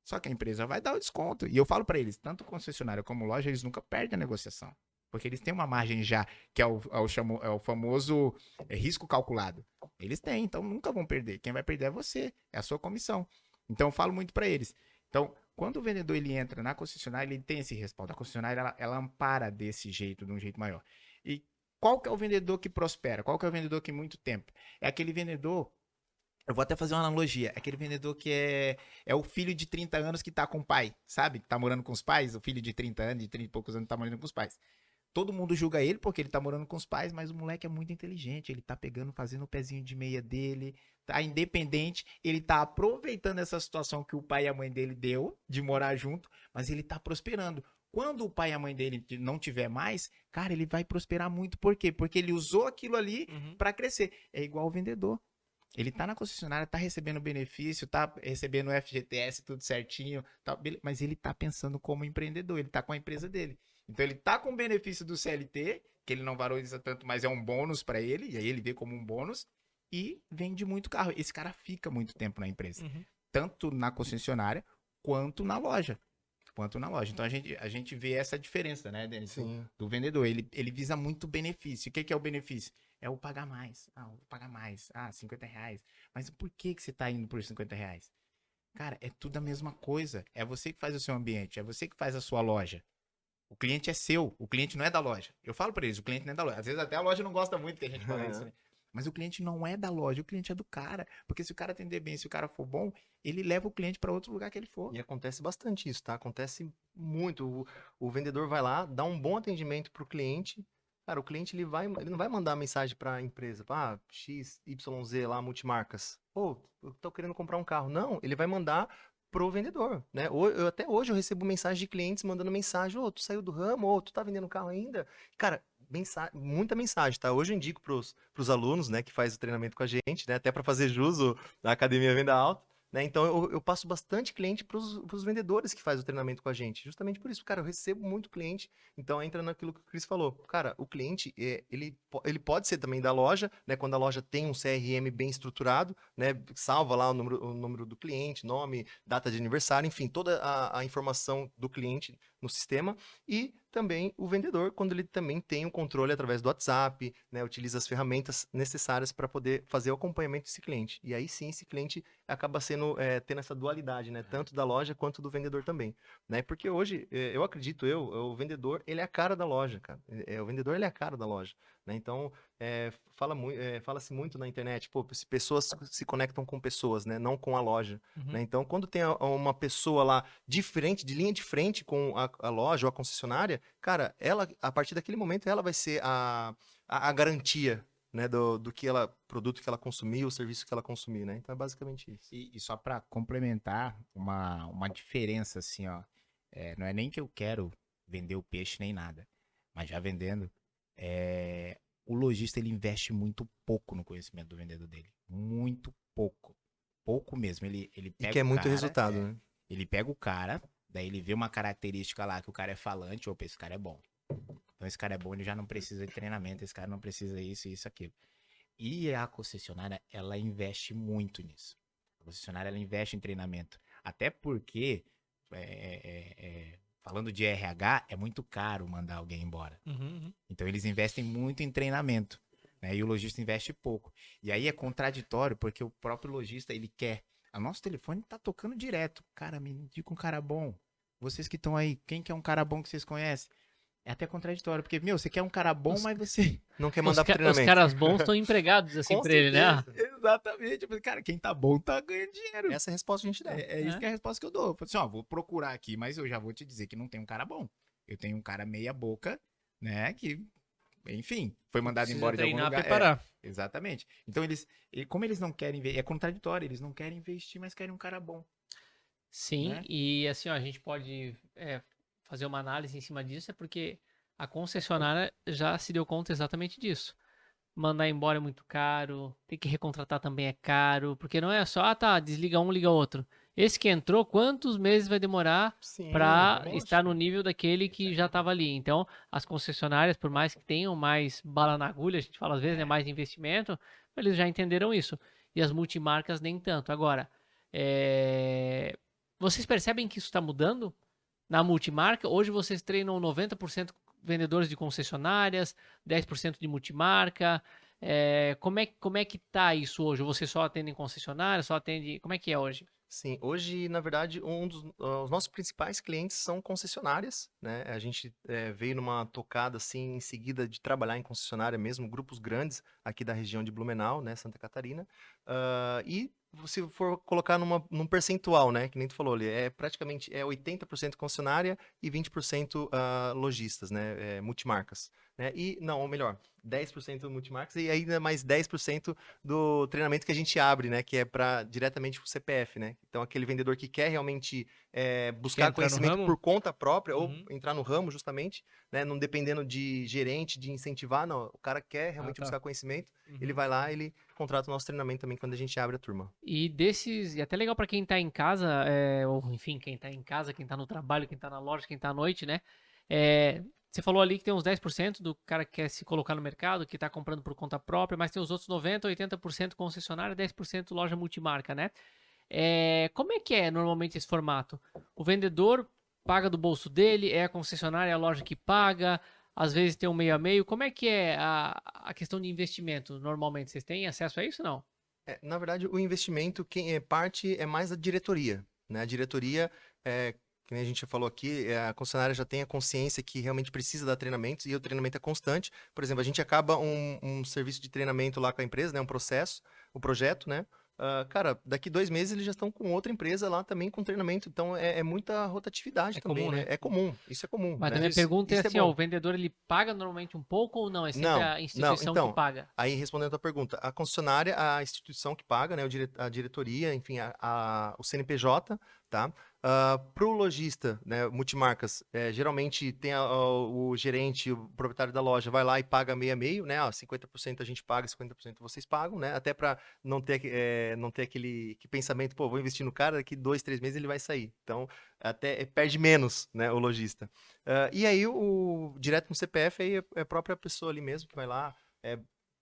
Só que a empresa vai dar o desconto. E eu falo para eles, tanto concessionária como loja, eles nunca perdem a negociação. Porque eles têm uma margem já, que é o famoso risco calculado. Eles têm, então nunca vão perder. Quem vai perder é você, é a sua comissão. Então eu falo muito para eles. Então, quando o vendedor ele entra na concessionária, ele tem esse respaldo. A concessionária, ela ampara desse jeito, de um jeito maior. E qual que é o vendedor que prospera? Qual que é o vendedor que muito tempo? É aquele vendedor, eu vou até fazer uma analogia, é aquele vendedor que é o filho de 30 anos que tá com o pai, sabe? Que tá morando com os pais, o filho de 30 anos, de 30 e poucos anos tá morando com os pais. Todo mundo julga ele porque ele tá morando com os pais, mas o moleque é muito inteligente, ele tá pegando, fazendo o pezinho de meia dele, tá independente, ele tá aproveitando essa situação que o pai e a mãe dele deu, de morar junto, mas ele tá prosperando. Quando o pai e a mãe dele não tiver mais, cara, ele vai prosperar muito. Por quê? Porque ele usou aquilo ali para crescer. É igual o vendedor. Ele tá na concessionária, tá recebendo benefício, tá recebendo o FGTS, tudo certinho, tá, mas ele tá pensando como empreendedor, ele tá com a empresa dele. Então ele tá com o benefício do CLT, que ele não valoriza tanto, mas é um bônus para ele, e aí ele vê como um bônus, e vende muito carro. Esse cara fica muito tempo na empresa, tanto na concessionária quanto na loja. Então a gente vê essa diferença, né, Denis, do vendedor. Ele visa muito benefício. O que é o benefício? É o pagar mais. Vou pagar mais. R$50. Mas por que você tá indo por R$50? Cara, é tudo a mesma coisa. É você que faz o seu ambiente, é você que faz a sua loja. O cliente é seu, o cliente não é da loja. Eu falo pra eles, o cliente não é da loja. Às vezes até a loja não gosta muito que a gente fale isso, né? Mas o cliente não é da loja, o cliente é do cara. Porque se o cara atender bem, se o cara for bom, ele leva o cliente para outro lugar que ele for. E acontece bastante isso, tá? Acontece muito. O vendedor vai lá, dá um bom atendimento pro cliente. Cara, o cliente ele não vai mandar mensagem pra empresa, XYZ lá, multimarcas. Pô, eu tô querendo comprar um carro. Não, ele vai mandar pro vendedor, né? Até hoje eu recebo mensagem de clientes mandando mensagem, tu saiu do ramo, tu tá vendendo carro ainda? Cara, muita mensagem, tá? Hoje eu indico pros alunos, né, que faz o treinamento com a gente, né, até para fazer jus da Academia Venda Alta, né? Então eu passo bastante cliente para os vendedores que fazem o treinamento com a gente. Justamente por isso, cara, eu recebo muito cliente. Então entra naquilo que o Chris falou. Cara, o cliente, ele pode ser também da loja, né? Quando a loja tem um CRM bem estruturado, né? Salva lá o número do cliente, nome, data de aniversário, enfim, toda a informação do cliente no sistema. E também o vendedor, quando ele também tem um controle através do WhatsApp, né? Utiliza as ferramentas necessárias para poder fazer o acompanhamento desse cliente. E aí sim, esse cliente acaba tendo essa dualidade, né? Tanto da loja quanto do vendedor também, né? Porque hoje, eu acredito, o vendedor, ele é a cara da loja, cara. O vendedor, ele é a cara da loja, né? Então, fala-se muito na internet, pô, se pessoas se conectam com pessoas, né? Não com a loja, né? Então, quando tem uma pessoa lá de linha de frente com a loja ou a concessionária, cara, ela, a partir daquele momento, ela vai ser a garantia, né, do produto que ela consumir, o serviço que ela consumir, né? Então é basicamente isso. E só para complementar, uma diferença assim, ó, não é nem que eu quero vender o peixe nem nada, mas já vendendo, o lojista ele investe muito pouco no conhecimento do vendedor dele, muito pouco, pouco mesmo. Ele E pega quer o muito cara, resultado, né? ele pega o cara, daí ele vê uma característica lá que o cara é falante, opa, esse cara é bom. Então esse cara é bom, ele já não precisa de treinamento, esse cara não precisa isso, isso, aquilo. E a concessionária, ela investe muito nisso. A concessionária, ela investe em treinamento. Até porque, falando de RH, é muito caro mandar alguém embora. Então, eles investem muito em treinamento, né? E o lojista investe pouco. E aí é contraditório, porque o próprio lojista, ele quer. O nosso telefone tá tocando direto. Cara, me indica um cara bom. Vocês que estão aí, quem que é um cara bom que vocês conhecem? É até contraditório, porque, você quer um cara bom, mas você... Não quer mandar pro Os treinamento. caras bons estão empregados assim Com pra ele, né? certeza. Exatamente. Eu falei, cara, quem tá bom tá ganhando dinheiro. Essa é a resposta que a gente dá. É isso que é a resposta que eu dou. Eu falei assim, ó, vou procurar aqui, mas eu já vou te dizer que não tem um cara bom. Eu tenho um cara meia boca, né, que, enfim, foi mandado Precisa embora de algum treinar, lugar. preparar. Exatamente. Então, como eles não querem, é contraditório, eles não querem investir, mas querem um cara bom. Sim, Né? e assim, ó, a gente pode fazer uma análise em cima disso, é porque a concessionária já se deu conta exatamente disso. Mandar embora é muito caro, tem que recontratar também é caro, porque não é só, tá, desliga um, liga outro. Esse que entrou, quantos meses vai demorar Sim, para lógico. estar no nível daquele que já estava ali? Então, as concessionárias, por mais que tenham mais bala na agulha, a gente fala às vezes, né, mais investimento, eles já entenderam isso. E as multimarcas nem tanto. Agora, vocês percebem que isso está mudando na multimarca? Hoje vocês treinam 90% vendedores de concessionárias, 10% de multimarca. Como é que tá isso hoje? Você só atende em concessionária, só atende... Como é que é hoje? Sim, hoje, na verdade, os nossos principais clientes são concessionárias, né? A gente veio numa tocada, assim, em seguida de trabalhar em concessionária mesmo, grupos grandes aqui da região de Blumenau, né, Santa Catarina. E se for colocar num percentual, né, que nem tu falou ali, praticamente 80% concessionária e 20% lojistas, né, multimarcas, né? E, não, ou melhor, 10% multimarcas e ainda mais 10% do treinamento que a gente abre, né, que é diretamente para o CPF, né? Então, aquele vendedor que quer realmente buscar entrar no conhecimento ramo? por conta própria ou Uhum. entrar no ramo, justamente, né, não dependendo de gerente, de incentivar, não. O cara quer realmente tá. buscar conhecimento, Uhum. ele vai lá, ele contrata o nosso treinamento também quando a gente abre a turma. E até legal para quem tá em casa, ou enfim, quem tá em casa, quem tá no trabalho, quem tá na loja, quem tá à noite, né? Você falou ali que tem uns 10% do cara que quer se colocar no mercado, que tá comprando por conta própria, mas tem os outros 90%, 80% concessionária, 10% loja multimarca, né? Como é que é normalmente esse formato? O vendedor paga do bolso dele, é a concessionária, é a loja que paga, às vezes tem um meio a meio. Como é que é a questão de investimento normalmente? Vocês têm acesso a isso ou não? Na verdade, o investimento, quem parte é mais da diretoria, né? A diretoria, que nem a gente já falou aqui, a concessionária já tem a consciência que realmente precisa dar treinamentos e o treinamento é constante. Por exemplo, a gente acaba um serviço de treinamento lá com a empresa, né? Um processo, o projeto, né? Cara, daqui 2 meses eles já estão com outra empresa lá também com treinamento. Então, é muita rotatividade É também, comum, né? né? É comum, isso é comum, Mas né? a minha pergunta é Isso assim, ó, bom. o vendedor ele paga normalmente um pouco ou não? É sempre Não, a não, instituição que então, paga? aí respondendo a tua pergunta, a concessionária, a instituição que paga, né, a diretoria, enfim, o CNPJ tá? Para o lojista, né, multimarcas, geralmente tem o gerente, o proprietário da loja, vai lá e paga meio a meio, né? 50% a gente paga, 50% vocês pagam, né? Até para não ter aquele pensamento, pô, vou investir no cara, daqui 2, 3 meses ele vai sair. Então, até perde menos, né, o lojista. E aí, direto no CPF, aí é a própria pessoa ali mesmo que vai lá,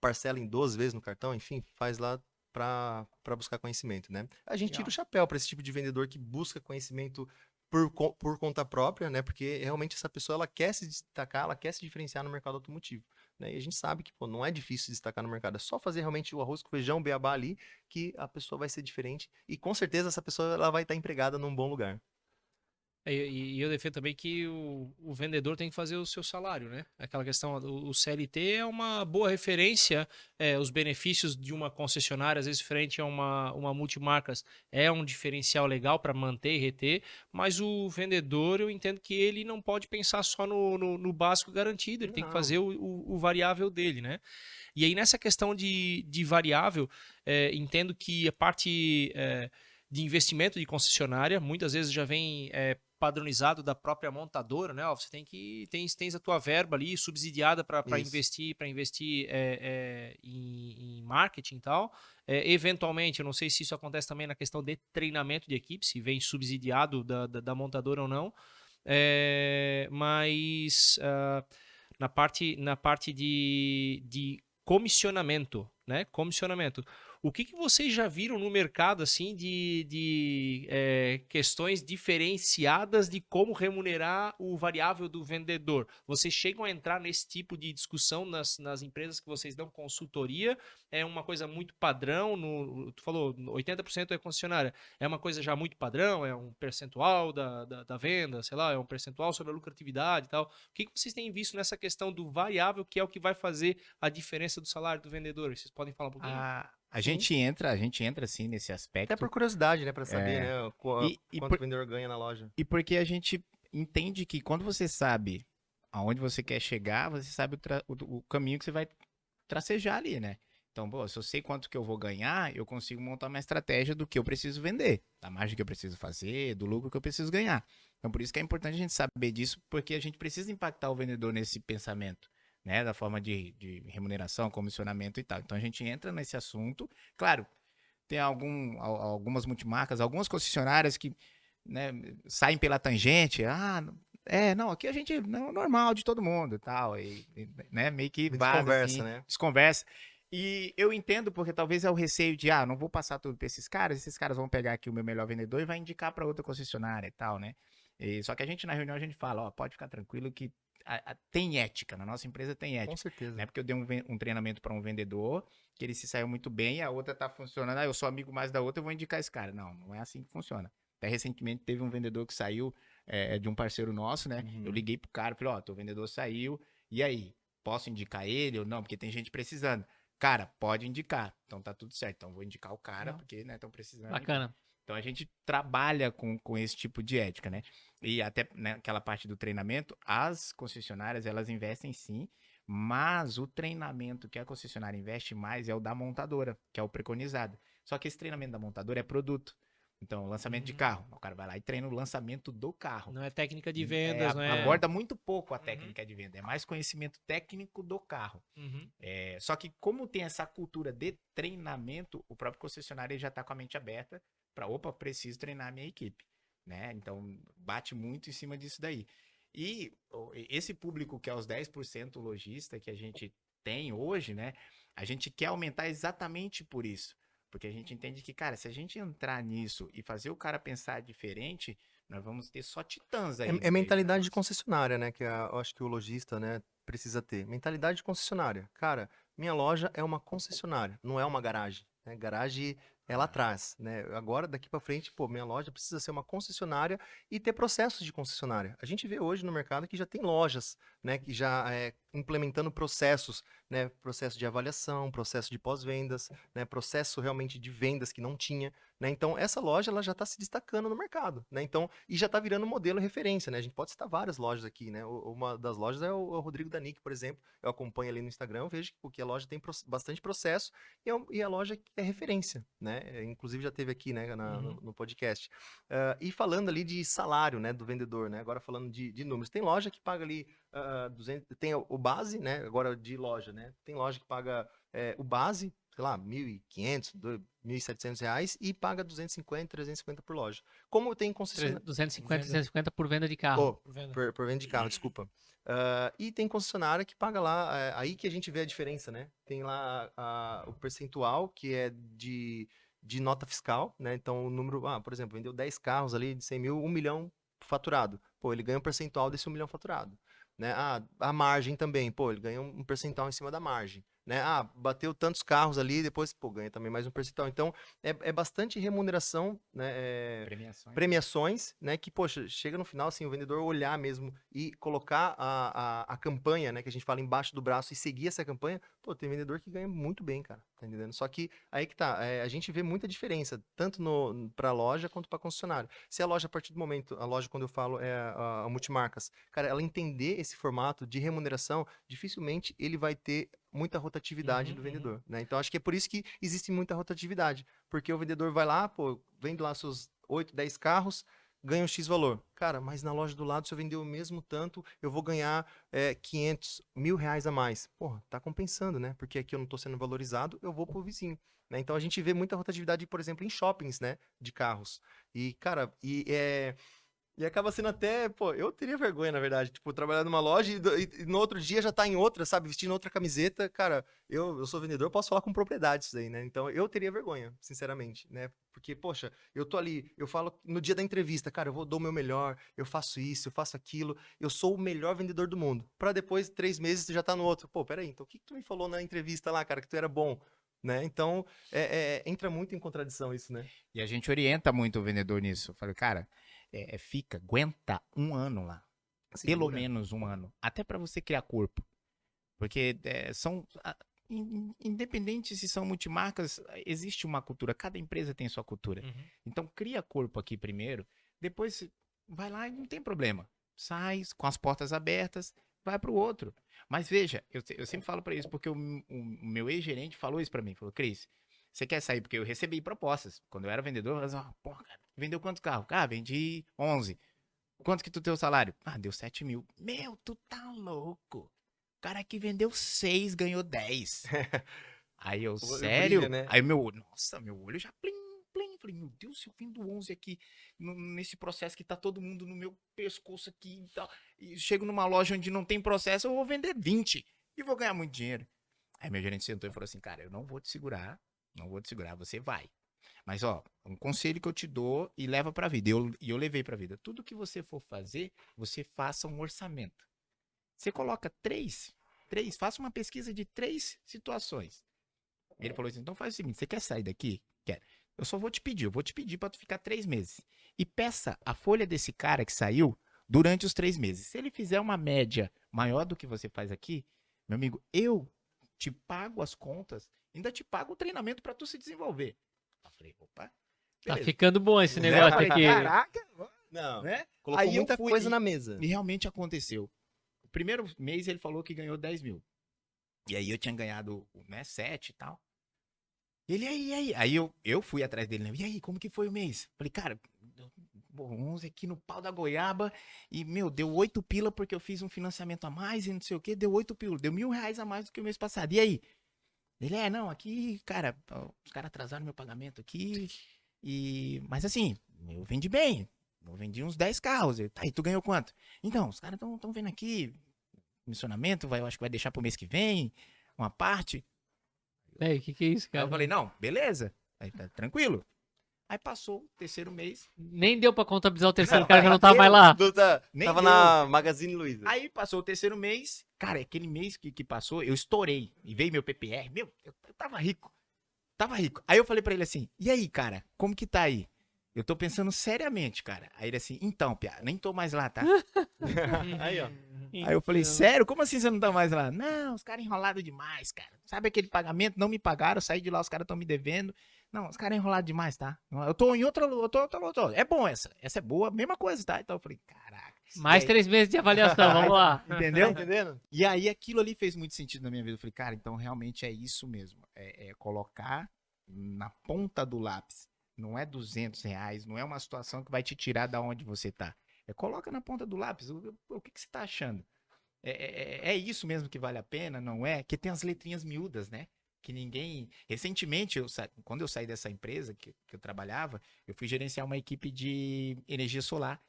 parcela em 12 vezes no cartão, enfim, faz lá para buscar conhecimento, né? A gente tira o Legal. chapéu para esse tipo de vendedor que busca conhecimento por conta própria, né? Porque realmente essa pessoa ela quer se destacar, ela quer se diferenciar no mercado automotivo, né? E a gente sabe que pô, não é difícil se destacar no mercado, é só fazer realmente o arroz com feijão, o beabá ali, que a pessoa vai ser diferente e com certeza essa pessoa ela vai estar empregada num bom lugar. E eu defendo também que o vendedor tem que fazer o seu salário, né? Aquela questão, o CLT é uma boa referência, os benefícios de uma concessionária, às vezes frente a uma multimarcas, é um diferencial legal para manter e reter, mas o vendedor, eu entendo que ele não pode pensar só no básico garantido, ele tem que Não. fazer o variável dele, né? E aí nessa questão de variável, entendo que a parte de investimento de concessionária, muitas vezes já vem padronizado da própria montadora, né? Ó, você tens a tua verba ali subsidiada para Isso. investir em marketing e tal. Eventualmente, eu não sei se isso acontece também na questão de treinamento de equipe, se vem subsidiado da montadora ou não. Mas na parte de comissionamento, né? Comissionamento. O que vocês já viram no mercado assim de questões diferenciadas de como remunerar o variável do vendedor? Vocês chegam a entrar nesse tipo de discussão nas empresas que vocês dão consultoria? É uma coisa muito padrão? Tu falou 80% é concessionária. É uma coisa já muito padrão? É um percentual da venda? Sei lá, é um percentual sobre a lucratividade e tal? O que vocês têm visto nessa questão do variável, que é o que vai fazer a diferença do salário do vendedor? Vocês podem falar um pouquinho? A Sim. gente entra assim nesse Até por aspecto. curiosidade, né, para saber, né, E, e, quanto o por- vendedor ganha na loja. e porque a gente entende que quando você sabe aonde você quer chegar, você sabe o caminho que você vai tracejar ali, né? Então, pô, se eu sei quanto que eu vou ganhar, eu consigo montar uma estratégia do que eu preciso vender, da margem que eu preciso fazer, do lucro que eu preciso ganhar. Então, por isso que é importante a gente saber disso, porque a gente precisa impactar o vendedor nesse pensamento, né? Da forma de remuneração, comissionamento e tal. Então, a gente entra nesse assunto. Claro, tem algumas multimarcas, algumas concessionárias que, né, saem pela tangente. Não, aqui a gente não é normal de todo mundo e tal. Né, meio que vaza Desconversa, assim, né? desconversa. E eu entendo porque talvez é o receio de, não vou passar tudo para esses caras vão pegar aqui o meu melhor vendedor e vai indicar para outra concessionária e tal, né? Só que a gente na reunião a gente fala, ó, pode ficar tranquilo que tem ética, na nossa empresa tem Com ética. certeza. Né? Porque eu dei um treinamento para um vendedor que ele se saiu muito bem e a outra tá funcionando. Eu sou amigo mais da outra, eu vou indicar esse cara. Não, não é assim que funciona. Até recentemente teve um vendedor que saiu de um parceiro nosso, né? Uhum. Eu liguei pro cara, falei, ó, teu vendedor saiu, e aí? Posso indicar ele ou não? Porque tem gente precisando. Cara, pode indicar. Então tá tudo certo. Então vou indicar o cara, Não. porque, né, estão precisando. Bacana. Então a gente trabalha com esse tipo de ética, né? E até naquela parte do treinamento, as concessionárias, elas investem sim, mas o treinamento que a concessionária investe mais é o da montadora, que é o preconizado. Só que esse treinamento da montadora é produto. Então, lançamento de carro, o cara vai lá e treina o lançamento do carro. Não é técnica de vendas, não é? Aborda muito pouco a técnica de venda, é mais conhecimento técnico do carro. Uhum. Só que como tem essa cultura de treinamento, o próprio concessionário já está com a mente aberta para, opa, preciso treinar a minha equipe, né? Então, bate muito em cima disso daí. E esse público que é os 10% lojista que a gente tem hoje, né? A gente quer aumentar exatamente por isso. Porque a gente entende que, cara, se a gente entrar nisso e fazer o cara pensar diferente, nós vamos ter só titãs aí. É mentalidade de concessionária, né? Que eu acho que o lojista, né, precisa ter. Mentalidade de concessionária. Cara, minha loja é uma concessionária, não é uma garagem. Né? Garagem é lá atrás, né? Agora, daqui para frente, pô, minha loja precisa ser uma concessionária e ter processos de concessionária. A gente vê hoje no mercado que já tem lojas, né, que já implementando processos, né? Processo de avaliação, processo de pós-vendas, né? Processo realmente de vendas que não tinha, né? Então, essa loja ela já está se destacando no mercado, né? Então, e já está virando modelo e referência, né? A gente pode citar várias lojas aqui, né? Uma das lojas é o Rodrigo Danick, por exemplo. Eu acompanho ali no Instagram, eu vejo que a loja tem bastante processo e a loja é referência, né? Inclusive já teve aqui, né, no podcast. E falando ali de salário, né, do vendedor, né? Agora falando de números. Tem loja que paga ali 200, tem o base, né? Agora de loja, né? Tem loja que paga o base, sei lá, R$1.500, R$1.700 e paga 250, 350 por loja. Como tem concessionária... 250, 350 por venda de carro. Por venda de carro, desculpa. E tem concessionária que paga lá, aí que a gente vê a diferença, né? Tem lá o percentual que é de nota fiscal, né? Então o número, por exemplo, vendeu 10 carros ali de 100 mil, 1 milhão faturado. Pô, ele ganha um percentual desse 1 milhão faturado. Né? A margem também, pô, ele ganha um percentual em cima da margem. Né? Bateu tantos carros ali, depois, pô, ganha também mais um percentual. Então, é bastante remuneração, né? Premiações, né? Que, poxa, chega no final, assim, o vendedor olhar mesmo e colocar a campanha, né? Que a gente fala embaixo do braço e seguir essa campanha. Pô, tem vendedor que ganha muito bem, cara, tá entendendo? Só que aí que tá, a gente vê muita diferença, tanto pra loja quanto pra concessionário. Se a loja, a partir do momento, a loja, quando eu falo, é a multimarcas, cara, ela entender esse formato de remuneração, dificilmente ele vai ter muita rotatividade do vendedor, né? Então, acho que é por isso que existe muita rotatividade, porque o vendedor vai lá, pô, vende lá seus 8, 10 carros, ganha um X valor. Cara, mas na loja do lado, se eu vender o mesmo tanto, eu vou ganhar 500, R$1.000 a mais. Porra, tá compensando, né? Porque aqui eu não tô sendo valorizado, eu vou pro vizinho. Né? Então, a gente vê muita rotatividade, por exemplo, em shoppings, né? De carros. E, cara, e acaba sendo até, pô, eu teria vergonha, na verdade, tipo, trabalhar numa loja e no outro dia já tá em outra, sabe, vestindo outra camiseta. Cara, eu sou vendedor, eu posso falar com propriedade isso daí, né? Então, eu teria vergonha, sinceramente, né? Porque, poxa, eu tô ali, eu falo no dia da entrevista, cara, eu dou o meu melhor, eu faço isso, eu faço aquilo, eu sou o melhor vendedor do mundo. Pra depois, 3 meses, tu já tá no outro. Pô, peraí, então o que tu me falou na entrevista lá, cara, que tu era bom? Né? Então, entra muito em contradição isso, né? E a gente orienta muito o vendedor nisso. Eu falei, cara, aguenta 1 ano lá. Segura. Pelo menos 1 ano. Até para você criar corpo. Porque independente se são multimarcas, existe uma cultura. Cada empresa tem sua cultura. Então, cria corpo aqui primeiro. Depois, vai lá e não tem problema. Sai com as portas abertas, vai pro outro. Mas veja, eu sempre falo para isso, porque o meu ex-gerente falou isso para mim. Falou, Cris, você quer sair? Porque eu recebi propostas. Quando eu era vendedor, eu falava, porra, cara, vendeu quantos carros? Vendi 11. Quanto que tu teu salário? Deu 7 mil. Meu, tu tá louco. O cara que vendeu 6 ganhou 10. Aí eu, sério? Brilha, né? Aí meu olho já plim. Falei, meu Deus, se eu vendo 11 aqui, nesse processo que tá todo mundo no meu pescoço aqui e tal, e chego numa loja onde não tem processo, eu vou vender 20 e vou ganhar muito dinheiro. Aí meu gerente sentou e falou assim, cara, eu não vou te segurar, você vai. Mas, ó, um conselho que eu te dou e leva pra vida, e eu levei pra vida. Tudo que você for fazer, você faça um orçamento. Você coloca 3, faça uma pesquisa de 3 situações. Ele falou assim, então faz o seguinte, você quer sair daqui? Quero. Eu só vou te pedir pra tu ficar 3 meses. E peça a folha desse cara que saiu durante os 3 meses. Se ele fizer uma média maior do que você faz aqui, meu amigo, eu te pago as contas, ainda te pago o treinamento pra tu se desenvolver. Eu falei, opa, Tá beleza. ficando bom esse negócio Eu falei, aqui. caraca, Não, né? colocou Aí eu muita fui coisa na mesa. E realmente aconteceu. O primeiro mês ele falou que ganhou 10 mil. E aí eu tinha ganhado, né, 7 e tal. Ele, e aí? Aí eu fui atrás dele, né? E aí, como que foi o mês? Falei, cara, 11 aqui no pau da goiaba e, meu, deu 8 pila porque eu fiz um financiamento a mais e não sei o que, deu 8 pila, deu R$1.000 a mais do que o mês passado. E aí? Ele, não, aqui, cara, os caras atrasaram meu pagamento aqui mas assim, eu vendi bem, eu vendi uns 10 carros. Tá, e tu ganhou quanto? Então, os caras estão vendo aqui, comissionamento, eu acho que vai deixar pro mês que vem, uma parte. Ei, o que é isso, Aí cara? eu falei, não, beleza, aí tá tranquilo. Aí passou o 3º mês. Nem deu pra contabilizar o terceiro, o cara já não tava mais lá. Nem Tava deu. na Magazine Luiza. Aí passou o 3º mês. Cara, aquele mês que passou, eu estourei. E veio meu PPR. Meu, eu tava rico. Aí eu falei pra ele assim, e aí, cara, como que tá aí? Eu tô pensando seriamente, cara. Aí ele assim, então, Pia, nem tô mais lá, tá? Aí, ó. Aí eu falei, sério? Como assim você não tá mais lá? Não, os caras enrolados demais, cara. Sabe aquele pagamento? Não me pagaram, eu saí de lá, os caras estão me devendo. Não, os caras enrolados demais, tá? Eu tô em outra. É bom essa. Essa é boa, mesma coisa, tá? Então eu falei, caraca. Mais 3 meses de avaliação, vamos lá. Entendeu? Entendendo? E aí aquilo ali fez muito sentido na minha vida. Eu falei, cara, então realmente é isso mesmo. É colocar na ponta do lápis. Não é R$ 200, não é uma situação que vai te tirar da onde você tá. Coloca na ponta do lápis. O que você tá achando? É isso mesmo que vale a pena, não é? Que tem as letrinhas miúdas, né? Que ninguém... Recentemente, quando eu saí dessa empresa que eu trabalhava, eu fui gerenciar uma equipe de energia solar.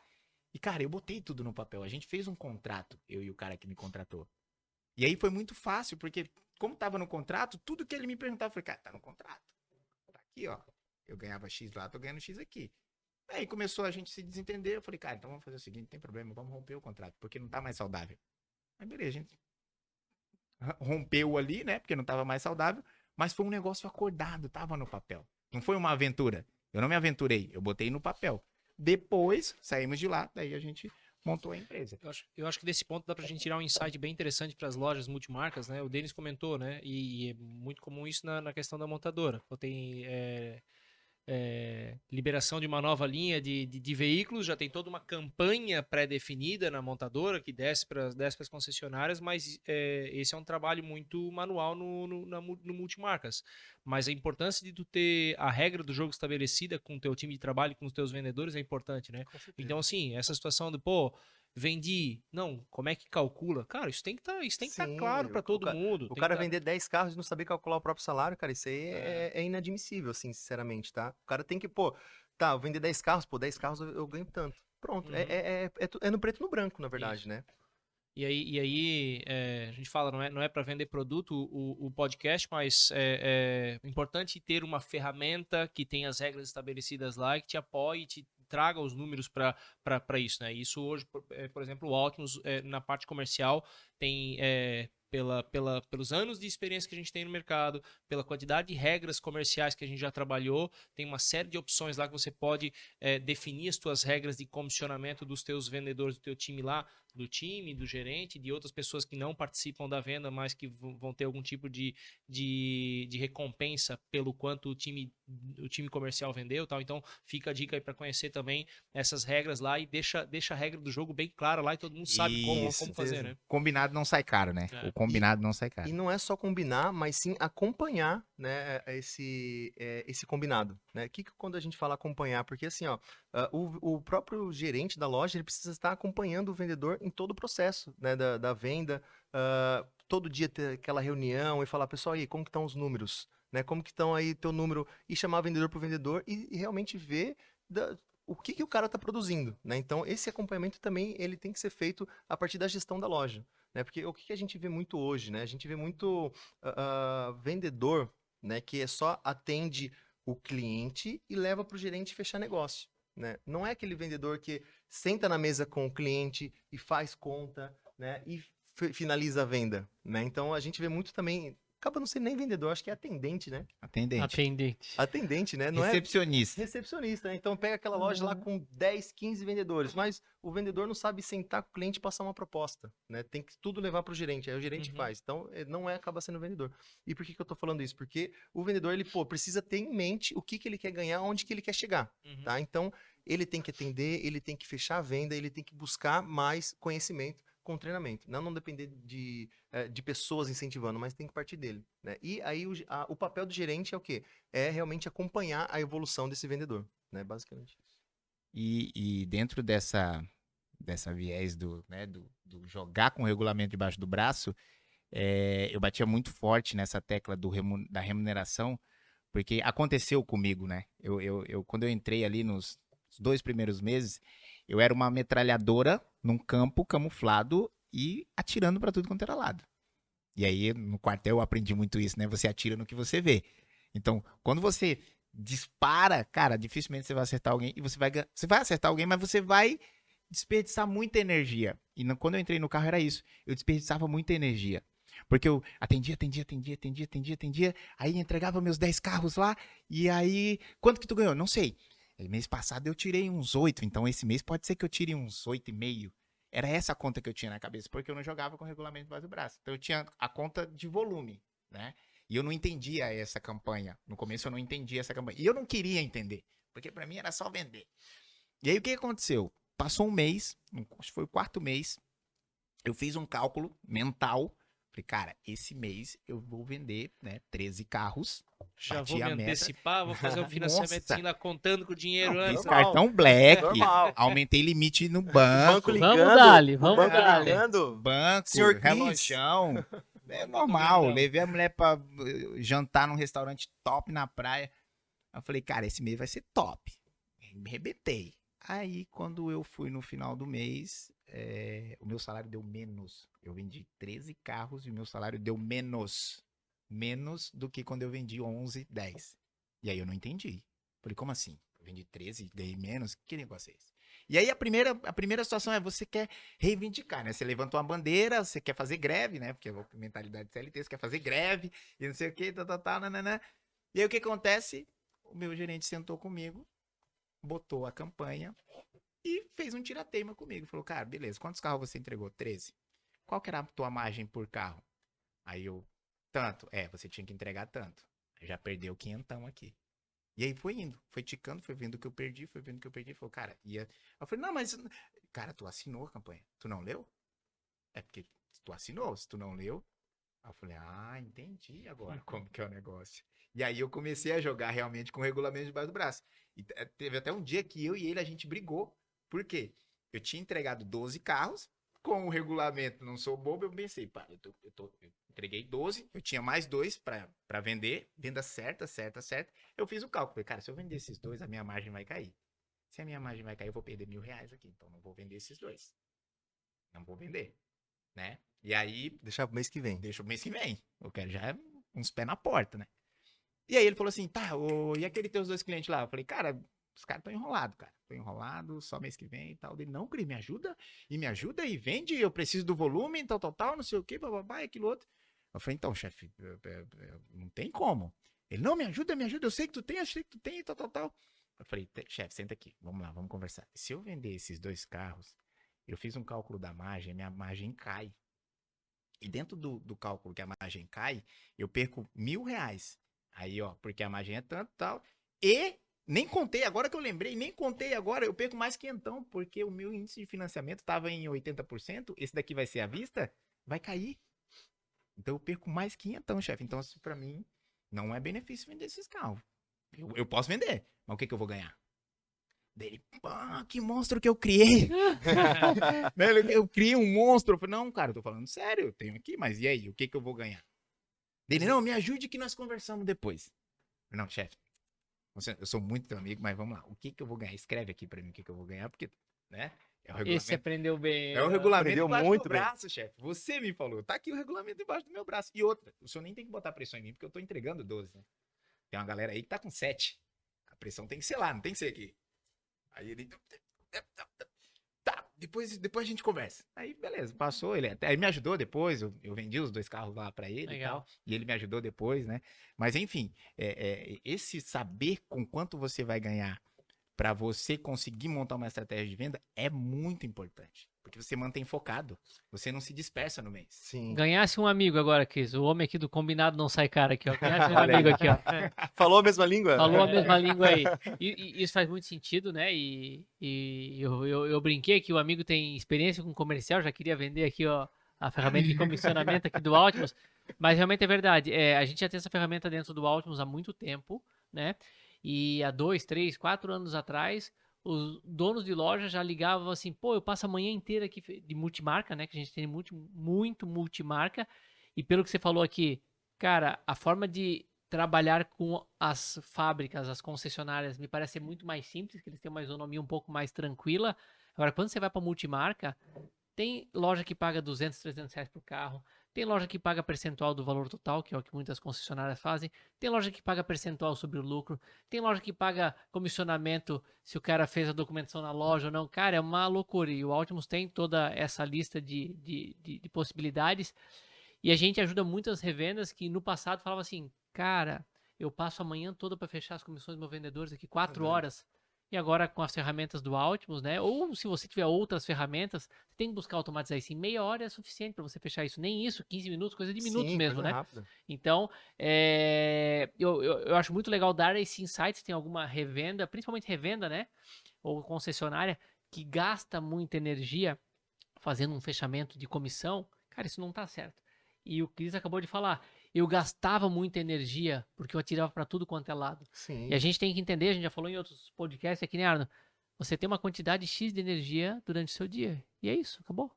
E, cara, eu botei tudo no papel. A gente fez um contrato, eu e o cara que me contratou. E aí foi muito fácil, porque como tava no contrato, tudo que ele me perguntava, eu falei, cara, tá no contrato. Tá aqui, ó. Eu ganhava X lá, tô ganhando X aqui. Aí começou a gente se desentender. Eu falei, cara, então vamos fazer o seguinte, não tem problema, vamos romper o contrato, porque não tá mais saudável. Aí beleza, a gente rompeu ali, né, porque não tava mais saudável, mas foi um negócio acordado, tava no papel. Não foi uma aventura. Eu não me aventurei, eu botei no papel. Depois, saímos de lá, daí a gente montou a empresa. Eu acho que desse ponto dá pra gente tirar um insight bem interessante para as lojas multimarcas, né? O Denis comentou, né? E é muito comum isso na questão da montadora. Tem liberação de uma nova linha de veículos, já tem toda uma campanha pré-definida na montadora que desce para as concessionárias, mas esse é um trabalho muito manual no multimarcas. Mas a importância de tu ter a regra do jogo estabelecida com o teu time de trabalho, com os teus vendedores, é importante, né? Então, assim, essa situação de, vendi. Não, como é que calcula? Cara, isso tem que estar claro para todo mundo. O cara vender 10 carros e não saber calcular o próprio salário, cara, isso aí é inadmissível, assim, sinceramente, tá? O cara tem que, eu vender 10 carros, 10 carros eu ganho tanto. Pronto, Uhum. é no preto e no branco, na verdade, né? E aí a gente fala, não é para vender produto o podcast, mas é importante ter uma ferramenta que tenha as regras estabelecidas lá, que te apoie, te traga os números para isso, né? Isso hoje, por exemplo, o Altimus, na parte comercial, tem... pelos anos de experiência que a gente tem no mercado, pela quantidade de regras comerciais que a gente já trabalhou, tem uma série de opções lá que você pode definir as tuas regras de comissionamento dos teus vendedores, do teu time lá, do time, do gerente, de outras pessoas que não participam da venda, mas que vão ter algum tipo de recompensa pelo quanto o time comercial vendeu, tal. Então fica a dica aí para conhecer também essas regras lá e deixa a regra do jogo bem clara lá e todo mundo sabe como fazer, né? Combinado não sai caro, né? O combinado não sai caro. E não é só combinar, mas sim acompanhar, né, esse combinado, né? Quando a gente fala acompanhar? Porque assim, ó, o próprio gerente da loja, ele precisa estar acompanhando o vendedor em todo o processo, né, da venda, todo dia ter aquela reunião e falar, pessoal, aí, como que estão os números? Né? Como que estão aí teu número? E chamar o vendedor para o vendedor e realmente ver o que o cara está produzindo, né? Então, esse acompanhamento também ele tem que ser feito a partir da gestão da loja, né? Porque o que a gente vê muito hoje, né? A gente vê muito vendedor, né? Que só atende o cliente e leva para o gerente fechar negócio, né? Não é aquele vendedor que senta na mesa com o cliente e faz conta, né? E finaliza a venda, né? Então, a gente vê muito também... Acaba não sendo nem vendedor, acho que é atendente, né? Atendente, né? Não recepcionista. Recepcionista, né? Então pega aquela loja lá com 10, 15 vendedores, mas o vendedor não sabe sentar com o cliente e passar uma proposta, né? Tem que tudo levar para o gerente, aí o gerente faz. Então não acaba sendo vendedor. E por que eu tô falando isso? Porque o vendedor, ele, precisa ter em mente o que ele quer ganhar, onde que ele quer chegar, tá? Então ele tem que atender, ele tem que fechar a venda, ele tem que buscar mais conhecimento com treinamento. Não depender de pessoas incentivando, mas tem que partir dele, né? E aí o papel do gerente é o quê? É realmente acompanhar a evolução desse vendedor, né? Basicamente isso. E dentro dessa viés do jogar com o regulamento debaixo do braço, eu batia muito forte nessa tecla da remuneração, porque aconteceu comigo, né? Quando eu entrei ali nos 2 primeiros meses, eu era uma metralhadora num campo camuflado e atirando para tudo quanto era lado. E aí, no quartel, eu aprendi muito isso, né? Você atira no que você vê. Então, quando você dispara, cara, dificilmente você vai acertar alguém. E você vai acertar alguém, mas você vai desperdiçar muita energia. E quando eu entrei no carro, era isso. Eu desperdiçava muita energia. Porque eu atendia. Aí entregava meus 10 carros lá. E aí, quanto que tu ganhou? Não sei. Mês passado eu tirei uns 8, então esse mês pode ser que eu tire uns 8,5. Era essa a conta que eu tinha na cabeça, porque eu não jogava com regulamento debaixo do braço. Então eu tinha a conta de volume, né? E eu não entendia essa campanha. No começo eu não entendia essa campanha. E eu não queria entender, porque para mim era só vender. E aí o que aconteceu? Passou um mês, acho que foi o 4º mês, eu fiz um cálculo mental. Falei, cara, esse mês eu vou vender, né, 13 carros. Já bati vou me a meta. antecipar, vou fazer um financiamentozinho lá contando com o dinheiro Não, antes. fiz normal. cartão Black, Normal. aumentei limite no O banco, ligando. Vamos dali, o vamos banco dali. ligando. banco, Senhor Cris. relojão. É normal. Grandão. Levei a mulher pra jantar num restaurante top na praia. Eu falei, cara, esse mês vai ser top. Me arrebentei. Aí, quando eu fui no final do mês, o meu salário deu menos. Eu vendi 13 carros e o meu salário deu menos. Menos do que quando eu vendi 11, 10. E aí eu não entendi. Falei, como assim? Eu vendi 13 e ganhei menos? Que negócio é esse? E aí a primeira situação é você quer reivindicar, né? Você levantou uma bandeira, você quer fazer greve, né? Porque a mentalidade de CLT, você quer fazer greve e não sei o que, tal, nananã. E aí o que acontece? O meu gerente sentou comigo, botou a campanha e fez um tirateima comigo. Falou, cara, beleza, quantos carros você entregou? 13. Qual que era a tua margem por carro? Aí eu, tanto. Você tinha que entregar tanto. Já perdeu 500 aqui. E aí foi indo, foi ticando, foi vendo que eu perdi, foi vendo que eu perdi. Falou, cara, ia. Eu falei, não, mas. Cara, tu assinou a campanha. Tu não leu? É porque tu assinou, se tu não leu. Aí eu falei, entendi agora como que é o negócio. E aí eu comecei a jogar realmente com o regulamento debaixo do braço. E teve até um dia que eu e ele a gente brigou. Por quê? Eu tinha entregado 12 carros, com o regulamento, não sou bobo, eu pensei, pá, eu entreguei 12, eu tinha mais 2 pra vender, venda certa. Eu fiz o cálculo, falei, cara, se eu vender esses 2, a minha margem vai cair. Se a minha margem vai cair, eu vou perder R$1.000 aqui, então não vou vender esses 2. Não vou vender, né? E aí, Deixar pro mês que vem. deixa o mês que vem, eu quero já uns pés na porta, né? E aí ele falou assim, tá, e aquele teus 2 clientes lá? Eu falei, cara, os caras estão enrolados, cara. Tô enrolado, só mês que vem e tal. Ele, não, Cris, me ajuda e vende, eu preciso do volume, tal, não sei o que, bababá, aquilo outro. Eu falei, então, chefe, não tem como. Ele, não, me ajuda, eu sei que tu tem, tal. Eu falei, chefe, senta aqui, vamos lá, vamos conversar. Se eu vender esses 2 carros, eu fiz um cálculo da margem, minha margem cai. E dentro do cálculo que a margem cai, eu perco R$1.000. Aí, ó, porque a margem é tanto e tal. E nem contei, agora que eu lembrei, eu perco mais quinhentão, porque o meu índice de financiamento estava em 80%, esse daqui vai ser à vista, vai cair. Então eu perco mais quinhentão, chefe. Então, isso pra mim não é benefício vender esses carros. Eu posso vender, mas o que eu vou ganhar? Dele, pá, que monstro que eu criei. Eu criei um monstro. Eu falei, não, cara, eu tô falando sério, eu tenho aqui, mas e aí, o que eu vou ganhar? Dele, não, me ajude que nós conversamos depois. Eu, não, chefe, eu sou muito teu amigo, mas vamos lá, o que eu vou ganhar? Escreve aqui pra mim o que eu vou ganhar, porque, né, é o regulamento. Esse aprendeu bem. É o regulamento Aprendeu embaixo muito do bem. meu braço, chefe. Você me falou, tá aqui o regulamento embaixo do meu braço. E outra, o senhor nem tem que botar pressão em mim, porque eu tô entregando 12, né? Tem uma galera aí que tá com 7. A pressão tem que ser lá, não tem que ser aqui. Aí ele... Tá, depois a gente conversa. Aí, beleza, passou. Ele me ajudou depois. Eu vendi os 2 carros lá pra ele Legal. e tal. E ele me ajudou depois, né? Mas, enfim, esse saber com quanto você vai ganhar pra você conseguir montar uma estratégia de venda é muito importante. Porque você mantém focado. Você não se dispersa no mês. Sim. Ganhasse um amigo agora, Cris. O homem aqui do combinado não sai cara aqui, ó. Ganhasse um amigo aqui, ó. Falou a mesma língua? Falou a mesma língua aí. E isso faz muito sentido, né? E eu brinquei que o amigo tem experiência com comercial, já queria vender aqui, ó, a ferramenta de comissionamento aqui do Altimus. Mas realmente é verdade. A gente já tem essa ferramenta dentro do Altimus há muito tempo, né? E há 2, 3, 4 anos atrás, os donos de loja já ligavam assim, pô, eu passo a manhã inteira aqui de multimarca, né? Que a gente tem muito multimarca. E pelo que você falou aqui, cara, a forma de trabalhar com as fábricas, as concessionárias, me parece ser muito mais simples, que eles têm uma isonomia um pouco mais tranquila. Agora, quando você vai para multimarca, tem loja que paga 200, 300 reais por carro. Tem loja que paga percentual do valor total, que é o que muitas concessionárias fazem. Tem loja que paga percentual sobre o lucro. Tem loja que paga comissionamento se o cara fez a documentação na loja ou não. Cara, é uma loucura. E o Altimus tem toda essa lista de possibilidades. E a gente ajuda muitas revendas que no passado falavam assim, cara, eu passo a manhã toda para fechar as comissões dos meus vendedores aqui, 4 horas. E agora com as ferramentas do Altimus, né? Ou se você tiver outras ferramentas, você tem que buscar automatizar isso. Em meia hora é suficiente para você fechar isso. Nem isso, 15 minutos, coisa de minutos Sim, mesmo, coisa né? rápida. Então, eu acho muito legal dar esse insight. Se tem alguma revenda, principalmente revenda, né? Ou concessionária, que gasta muita energia fazendo um fechamento de comissão, cara, isso não tá certo. E o Cris acabou de falar, eu gastava muita energia porque eu atirava para tudo quanto é lado. E a Sim. gente tem que entender, a gente já falou em outros podcasts aqui, né, Arno? Você tem uma quantidade X de energia durante o seu dia. E é isso, acabou.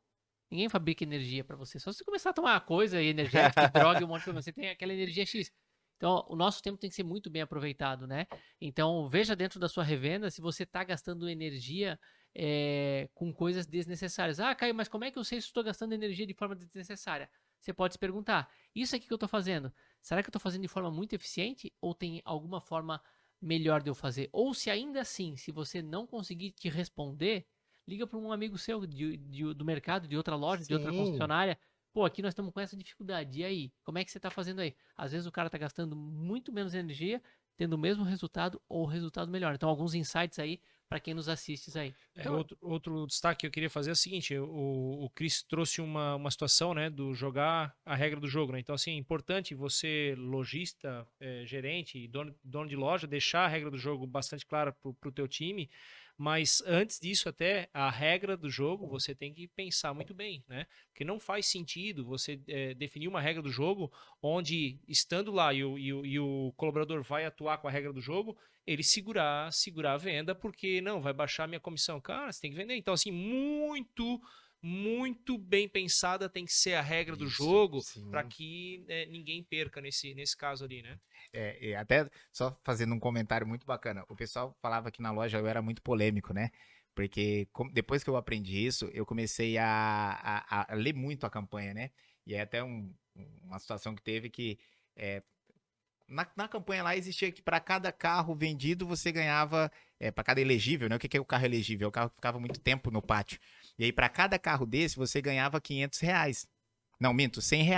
Ninguém fabrica energia para você. Só se você começar a tomar coisa energética, droga, um monte de coisa, você tem aquela energia X. Então, o nosso tempo tem que ser muito bem aproveitado, né? Então, veja dentro da sua revenda se você está gastando energia com coisas desnecessárias. Ah, Caio, mas como é que eu sei se estou gastando energia de forma desnecessária? Você pode se perguntar, isso aqui que eu estou fazendo, será que eu estou fazendo de forma muito eficiente ou tem alguma forma melhor de eu fazer? Ou se ainda assim, se você não conseguir te responder, liga para um amigo seu do mercado, de outra loja, de outra Sim. concessionária. Pô, aqui nós estamos com essa dificuldade. E aí? Como é que você está fazendo aí? Às vezes o cara está gastando muito menos energia, tendo o mesmo resultado ou resultado melhor. Então, alguns insights aí para quem nos assiste aí. Então, Outro destaque que eu queria fazer é o seguinte: o Chris trouxe uma situação, né, do jogar a regra do jogo, né? Então, assim, é importante você, lojista, gerente e dono de loja, deixar a regra do jogo bastante clara para o teu time. Mas antes disso, até a regra do jogo, você tem que pensar muito bem, né? Porque não faz sentido você definir uma regra do jogo onde, estando lá e o colaborador vai atuar com a regra do jogo, ele segurar a venda, porque não, vai baixar a minha comissão. Cara, você tem que vender. Então, assim, muito bem pensada tem que ser a regra do Isso, jogo sim. para que ninguém perca nesse caso ali, né? E até só fazendo um comentário muito bacana. O pessoal falava que na loja eu era muito polêmico, né? Porque depois que eu aprendi isso, eu comecei a ler muito a campanha, né? E é até uma situação que teve que na campanha lá existia que para cada carro vendido você ganhava, para cada elegível, né? O que é o carro elegível? O carro que ficava muito tempo no pátio. E aí para cada carro desse você ganhava R$ 500. Não, minto, R$ 100.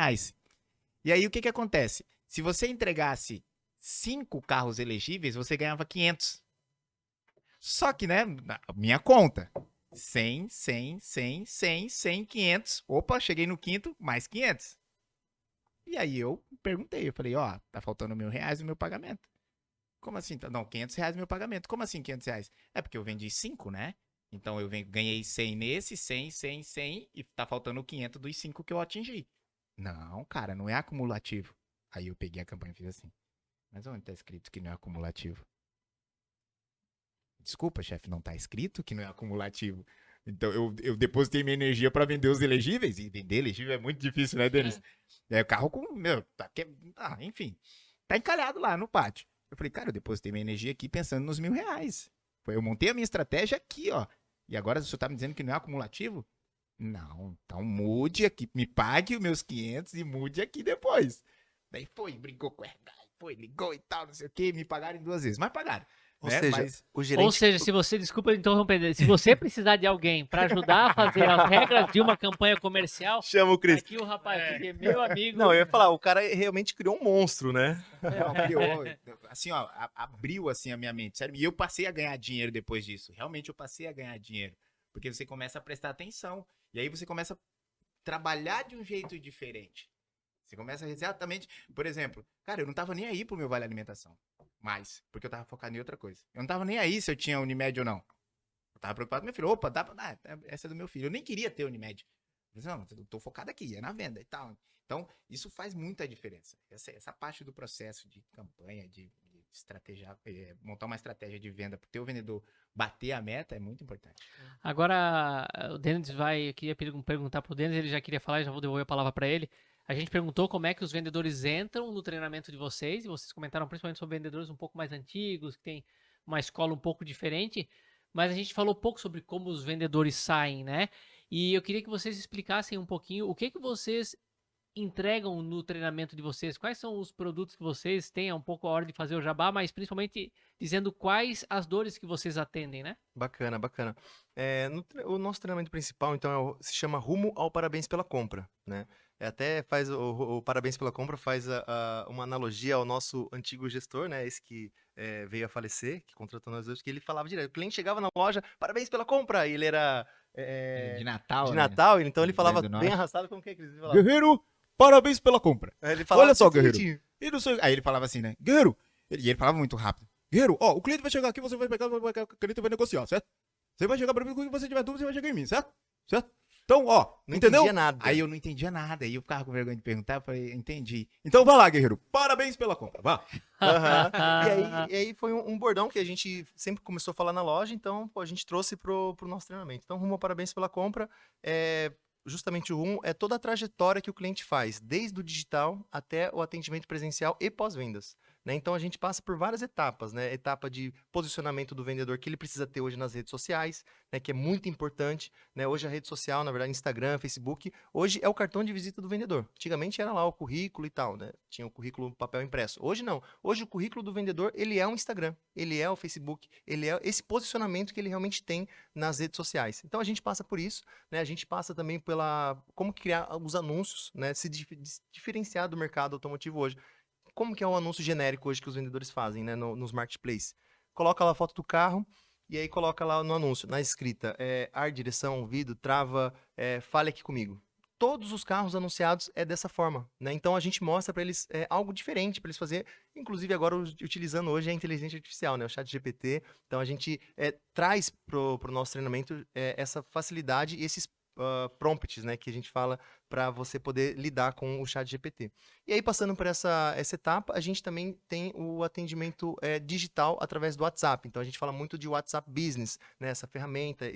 E aí o que acontece? Se você entregasse 5 carros elegíveis, você ganhava 500. Só que, né, na minha conta, 100, 100, 100, 100, 100, 500. Opa, cheguei no quinto, mais 500. E aí eu perguntei, eu falei, ó, tá faltando R$ 1.000 no meu pagamento. Como assim? Não, R$ 500 no meu pagamento. Como assim R$ 500? É porque eu vendi 5, né? Então eu ganhei 100 nesse, 100, 100, 100 e tá faltando 500 dos 5 que eu atingi. Não, cara, não é acumulativo. Aí eu peguei a campanha e fiz assim. Mas onde tá escrito que não é acumulativo? Desculpa, chefe, não tá escrito que não é acumulativo. Então eu depositei minha energia para vender os elegíveis. E vender elegível é muito difícil, né, Denis? É o carro com. Meu, enfim. Tá encalhado lá no pátio. Eu falei, cara, eu depositei minha energia aqui pensando nos R$ 1.000. Eu montei a minha estratégia aqui, ó. E agora o senhor tá me dizendo que não é acumulativo? Não, então mude aqui, me pague os meus 500 e mude aqui depois. Daí brincou com foi, ligou e tal, não sei o que, me pagaram em 2 vezes, mas pagaram. Ou Né? seja, Mas, o gerente. ou seja, se você, desculpa interromper, se você precisar de alguém para ajudar a fazer as regras de uma campanha comercial, Chama o tá Cris. aqui o rapaz, porque meu amigo. Não, eu ia falar, o cara realmente criou um monstro, né? não, criou, assim, ó, abriu assim a minha mente, sério, e eu passei a ganhar dinheiro depois disso, realmente eu passei a ganhar dinheiro, porque você começa a prestar atenção, e aí você começa a trabalhar de um jeito diferente. Você começa exatamente, por exemplo, cara, eu não tava nem aí pro meu vale alimentação, mais, porque eu tava focado em outra coisa. Eu não tava nem aí se eu tinha Unimed ou não. Eu tava preocupado com meu filho, opa, dá pra dar, essa é do meu filho. Eu nem queria ter Unimed. Eu disse, não, eu tô focado aqui, é na venda e tal. Então, isso faz muita diferença. Essa parte do processo de campanha, de estratégia, montar uma estratégia de venda pro teu vendedor bater a meta é muito importante. Agora, o Denis eu queria perguntar pro Denis, ele já queria falar, já vou devolver a palavra para ele. A gente perguntou como é que os vendedores entram no treinamento de vocês, e vocês comentaram principalmente sobre vendedores um pouco mais antigos, que tem uma escola um pouco diferente, mas a gente falou pouco sobre como os vendedores saem, né? E eu queria que vocês explicassem um pouquinho o que vocês entregam no treinamento de vocês, quais são os produtos que vocês têm, um pouco a hora de fazer o jabá, mas principalmente dizendo quais as dores que vocês atendem, né? Bacana, bacana. O nosso treinamento principal, então, se chama Rumo ao Parabéns pela Compra, né? Até faz o Parabéns pela Compra faz uma analogia ao nosso antigo gestor, né? Esse que veio a falecer, que contratou nós dois, porque ele falava direto. O cliente chegava na loja, parabéns pela compra. E ele era De Natal, de né? Natal, então ele Rio falava Grande do bem Norte. arrastado, como que é que ele falava? Guerreiro, parabéns pela compra. Ele falava Olha só, assim, guerreiro. direitinho. E não sei... Aí ele falava assim, né? Guerreiro. E ele falava muito rápido. Guerreiro, ó, o cliente vai chegar aqui, você vai pegar a caneta e vai negociar, certo? Você vai chegar pra mim, quando você tiver dúvida, você vai chegar em mim, certo? Certo? Então, ó, Não entendeu? entendia nada. Aí eu não entendia nada, aí eu ficava com vergonha de perguntar, eu falei, entendi. Então vai lá, guerreiro, parabéns pela compra, vá. Aham. E aí foi um bordão que a gente sempre começou a falar na loja, então pô, a gente trouxe pro nosso treinamento. Então, Rumo ao Parabéns pela Compra, justamente o Rumo é toda a trajetória que o cliente faz, desde o digital até o atendimento presencial e pós-vendas. Né? Então, a gente passa por várias etapas, né? Etapa de posicionamento do vendedor que ele precisa ter hoje nas redes sociais, né? Que é muito importante. Né? Hoje a rede social, na verdade, Instagram, Facebook, hoje é o cartão de visita do vendedor. Antigamente era lá o currículo e tal, né? Tinha o currículo papel impresso. Hoje não. Hoje o currículo do vendedor, ele é o Instagram, ele é o Facebook, ele é esse posicionamento que ele realmente tem nas redes sociais. Então a gente passa por isso, né? A gente passa também pela como criar os anúncios, né? Se diferenciar do mercado automotivo hoje. Como que é um anúncio genérico hoje que os vendedores fazem, né? Nos marketplaces. Coloca lá a foto do carro e aí coloca lá no anúncio, na escrita, ar, direção, vidro, trava, fale aqui comigo. Todos os carros anunciados é dessa forma, né? Então a gente mostra para eles algo diferente para eles fazer, inclusive agora utilizando hoje a inteligência artificial, né? O chat GPT. Então a gente traz pro nosso treinamento essa facilidade e esses prompts, né? Que a gente fala para você poder lidar com o chat GPT. E aí, passando por essa etapa, a gente também tem o atendimento digital através do WhatsApp. Então, a gente fala muito de WhatsApp Business, né? Essa ferramenta,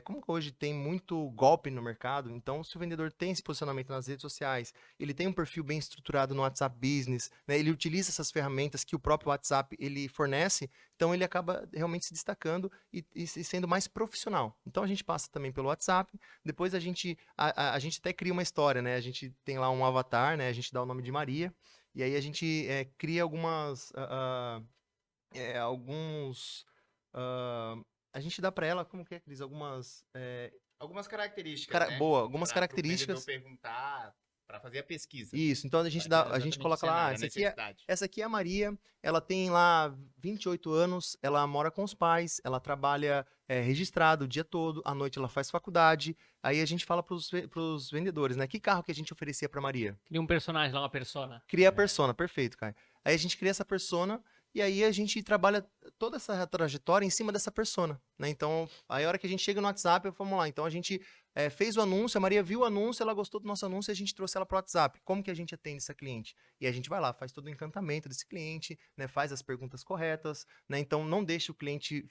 como que hoje tem muito golpe no mercado, então se o vendedor tem esse posicionamento nas redes sociais, ele tem um perfil bem estruturado no WhatsApp Business, né? Ele utiliza essas ferramentas que o próprio WhatsApp ele fornece, então ele acaba realmente se destacando e sendo mais profissional. Então, a gente passa também pelo WhatsApp, depois a gente até cria uma história, né? A gente tem lá um avatar, né? A gente dá o nome de Maria, e aí a gente cria a gente dá para ela, como que é, Cris? Algumas características, né? Algumas Pra- pro características. vendedor perguntar, para fazer a pesquisa. Isso, então a gente coloca lá, essa aqui é a Maria, ela tem lá 28 anos, ela mora com os pais, ela trabalha registrado o dia todo, à noite ela faz faculdade, aí a gente fala pros vendedores, né? Que carro que a gente oferecia pra Maria? Cria um personagem lá, uma persona. Cria a persona, perfeito, Caio. Aí a gente cria essa persona e aí a gente trabalha toda essa trajetória em cima dessa persona, né? Então, aí a hora que a gente chega no WhatsApp, vamos lá. Então a gente fez o anúncio, a Maria viu o anúncio, ela gostou do nosso anúncio e a gente trouxe ela para o WhatsApp. Como que a gente atende essa cliente? E a gente vai lá, faz todo o encantamento desse cliente, né? Faz as perguntas corretas, né? Então não deixa o cliente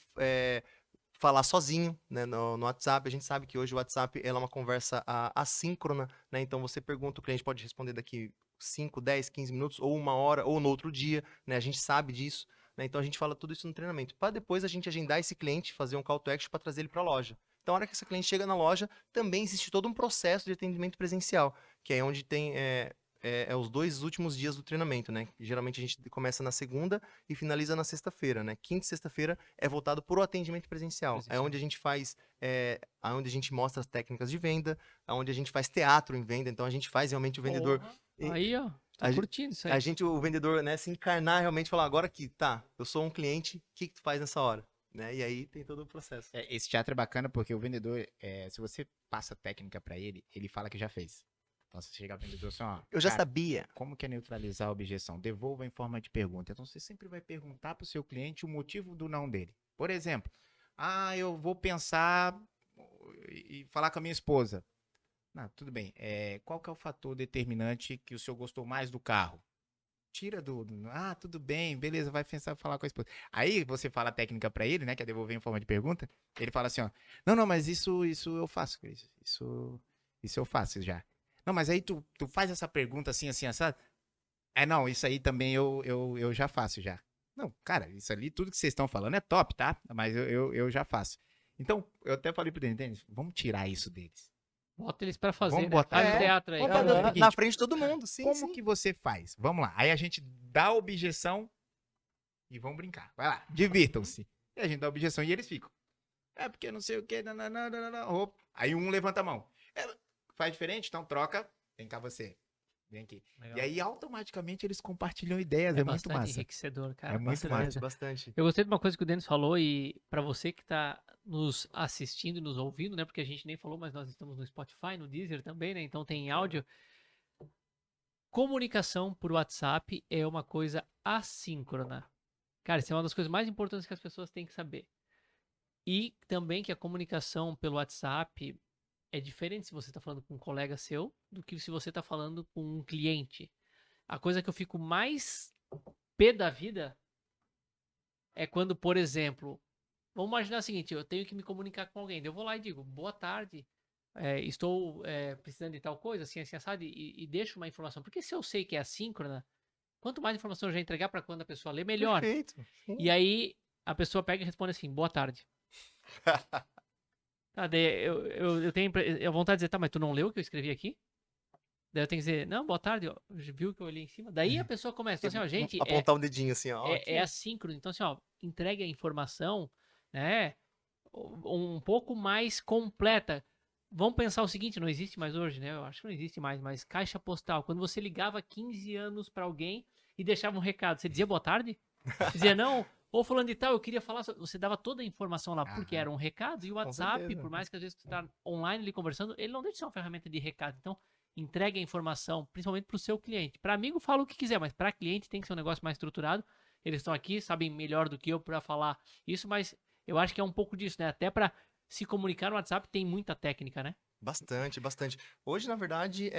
falar sozinho, né, no WhatsApp. A gente sabe que hoje o WhatsApp ela é uma conversa assíncrona, né? Então você pergunta, o cliente pode responder daqui 5, 10, 15 minutos, ou uma hora, ou no outro dia, né? A gente sabe disso, né? Então a gente fala tudo isso no treinamento. Para depois a gente agendar esse cliente, fazer um call to action para trazer ele para a loja. Então, a hora que esse cliente chega na loja, também existe todo um processo de atendimento presencial, que é onde tem os 2 últimos dias do treinamento, né? Geralmente a gente começa na segunda e finaliza na sexta-feira, né? Quinta e sexta-feira é voltado para o atendimento presencial. É onde a gente faz, onde a gente mostra as técnicas de venda, onde a gente faz teatro em venda. Então a gente faz realmente o vendedor. Aí, ó, tô curtindo isso aí. O vendedor, né, se encarnar realmente, falar agora que tá, eu sou um cliente, o que tu faz nessa hora? Né? E aí tem todo o processo. Esse teatro é bacana porque o vendedor, se você passa técnica pra ele, ele fala que já fez. Então, você chega ao vendedor assim, ó. Eu já cara, sabia. Como que é neutralizar a objeção? Devolva em forma de pergunta. Então, você sempre vai perguntar pro seu cliente o motivo do não dele. Por exemplo, eu vou pensar e falar com a minha esposa. Não, tudo bem. Qual que é o fator determinante que o senhor gostou mais do carro? Tira tudo bem, beleza, vai pensar falar com a esposa. Aí você fala a técnica pra ele, né, que é devolver em forma de pergunta. Ele fala assim, ó, não, mas isso eu faço, Cris. Isso eu faço já. Não, mas aí tu faz essa pergunta assim, assado. Não, isso aí também eu já faço já. Não, cara, isso ali, tudo que vocês estão falando é top, tá? Mas eu já faço. Então, eu até falei pro Denis, vamos tirar isso deles. Bota eles pra fazer, Vamos né? botar Faz o teatro aí. Vamos fazer o seguinte, Na frente de todo mundo, sim. como que você faz? Vamos lá. Aí a gente dá a objeção e vão brincar. Vai lá, divirtam-se. E a gente dá a objeção e eles ficam. Porque não sei o que. Aí um levanta a mão. Faz diferente? Então troca. Vem cá você. Vem aqui. Legal. E aí, automaticamente, eles compartilham ideias. É É muito bastante massa. enriquecedor, cara. É muito bastante. massa. Bastante. Eu gostei de uma coisa que o Denis falou e para você que tá nos assistindo e nos ouvindo, né? Porque a gente nem falou, mas nós estamos no Spotify, no Deezer também, né? Então tem áudio. Comunicação por WhatsApp é uma coisa assíncrona. Cara, isso é uma das coisas mais importantes que as pessoas têm que saber. E também que a comunicação pelo WhatsApp é diferente se você está falando com um colega seu do que se você está falando com um cliente. A coisa que eu fico mais pé da vida é quando, por exemplo, vamos imaginar o seguinte, eu tenho que me comunicar com alguém. Eu vou lá e digo, boa tarde, estou precisando de tal coisa, assim, assado, e deixo uma informação. Porque se eu sei que é assíncrona, quanto mais informação eu já entregar para quando a pessoa lê, melhor. Perfeito. E aí a pessoa pega e responde assim, boa tarde. Tá, daí eu tenho a vontade de dizer, tá, mas tu não leu o que eu escrevi aqui? Daí eu tenho que dizer, não, boa tarde, ó, viu que eu olhei em cima? Daí a pessoa começa, então, assim, ó, gente, Apontar um dedinho assim, ó. é assíncrono, então assim, ó, entregue a informação, né, um pouco mais completa. Vamos pensar o seguinte, não existe mais hoje, né, eu acho que não existe mais, mas caixa postal, quando você ligava 15 anos pra alguém e deixava um recado, você dizia boa tarde? Dizia, não, ô fulano de tal, eu queria falar, você dava toda a informação lá, porque era um recado, e o WhatsApp, certeza. por mais que às vezes você tá online ali conversando, ele não deixa de ser uma ferramenta de recado, então entregue a informação, principalmente para o seu cliente. Para amigo, fala o que quiser, mas para cliente tem que ser um negócio mais estruturado. Eles estão aqui, sabem melhor do que eu para falar isso, mas eu acho que é um pouco disso, né? Até para se comunicar no WhatsApp tem muita técnica, né? Bastante, bastante. Hoje, na verdade,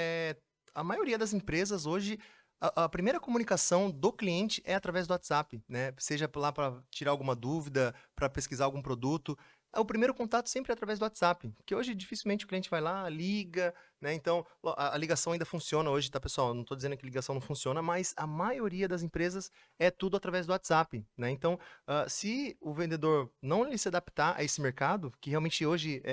a maioria das empresas hoje, a primeira comunicação do cliente é através do WhatsApp, né? Seja lá para tirar alguma dúvida, para pesquisar algum produto. O primeiro contato sempre é através do WhatsApp, que hoje dificilmente o cliente vai lá, liga, né? Então, a ligação ainda funciona hoje, tá, pessoal? Não estou dizendo que ligação não funciona, mas a maioria das empresas é tudo através do WhatsApp, né? Então, se o vendedor não se adaptar a esse mercado, que realmente hoje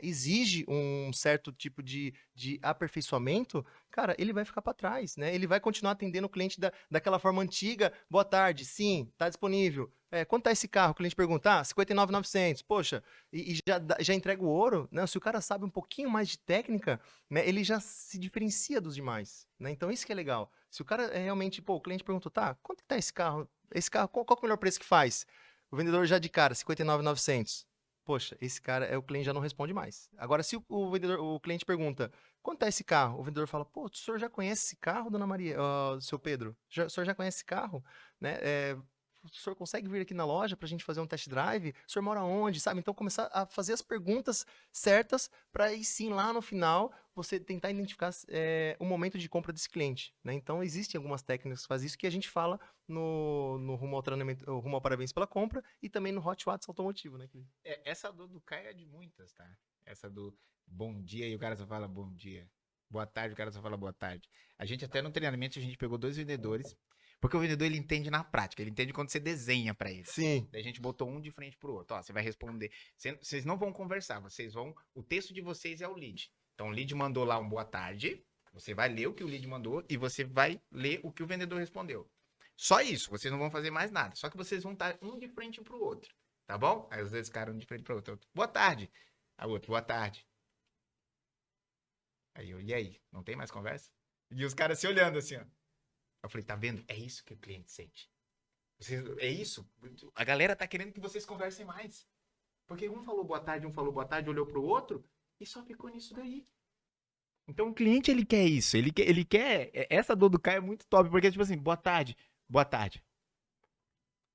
exige um certo tipo de aperfeiçoamento, cara, ele vai ficar para trás, né? Ele vai continuar atendendo o cliente daquela forma antiga. Boa tarde, sim, tá disponível. Quanto tá esse carro? O cliente pergunta, 59.900. Poxa, e já entrega o ouro, né? Se o cara sabe um pouquinho mais de técnica, né, ele já se diferencia dos demais, né? Então isso que é legal. Se o cara realmente, o cliente perguntou, tá, quanto que tá esse carro? Esse carro, qual que é o melhor preço que faz? O vendedor já de cara, 59.900. Poxa, esse cara, o cliente já não responde mais. Agora, se o cliente pergunta, quanto tá esse carro? O vendedor fala, pô, o senhor já conhece esse carro, dona Maria, seu Pedro? O senhor já conhece esse carro? Né? O senhor consegue vir aqui na loja para a gente fazer um test drive? O senhor mora onde, sabe? Então, começar a fazer as perguntas certas para aí sim, lá no final, você tentar identificar o momento de compra desse cliente, né? Então, existem algumas técnicas que fazem isso que a gente fala no Rumo ao Treinamento, Rumo ao Parabéns pela Compra e também no Hot Whats Automotivo, né? Essa dor do Caio é de muitas, tá? Essa do bom dia e o cara só fala bom dia. Boa tarde, o cara só fala boa tarde. A gente até no treinamento, a gente pegou 2 vendedores, porque o vendedor ele entende na prática, ele entende quando você desenha pra ele. Sim. Daí a gente botou um de frente pro outro. Ó, você vai responder. Vocês não vão conversar, o texto de vocês é o lead. Então o lead mandou lá um boa tarde, você vai ler o que o lead mandou e você vai ler o que o vendedor respondeu. Só isso, vocês não vão fazer mais nada. Só que vocês vão estar um de frente pro outro, tá bom? Aí os dois ficaram um de frente pro outro. Boa tarde. A outro, boa tarde. Aí eu, e aí? Não tem mais conversa? E os caras se olhando assim, ó. Eu falei, tá vendo? É isso que o cliente sente. É isso. A galera tá querendo que vocês conversem mais. Porque um falou boa tarde, olhou pro outro e só ficou nisso daí. Então o cliente, ele quer isso. Ele quer... Essa dor do Caio é muito top, porque tipo assim, boa tarde. Boa tarde.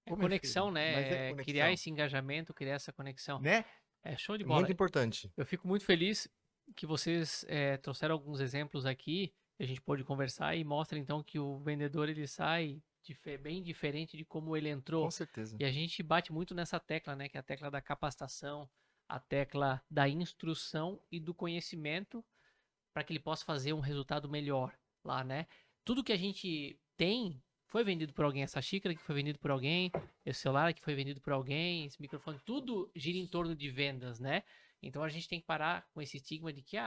É conexão, né? Mas é conexão. Criar esse engajamento, criar essa conexão. Né? É show de bola. Muito importante. Eu fico muito feliz que vocês trouxeram alguns exemplos aqui, que a gente pôde conversar e mostra então que o vendedor ele sai bem diferente de como ele entrou. Com certeza. E a gente bate muito nessa tecla, né? Que é a tecla da capacitação, a tecla da instrução e do conhecimento para que ele possa fazer um resultado melhor lá, né? Tudo que a gente tem foi vendido por alguém, essa xícara que foi vendido por alguém, esse celular que foi vendido por alguém, esse microfone, tudo gira em torno de vendas, né? Então a gente tem que parar com esse estigma de que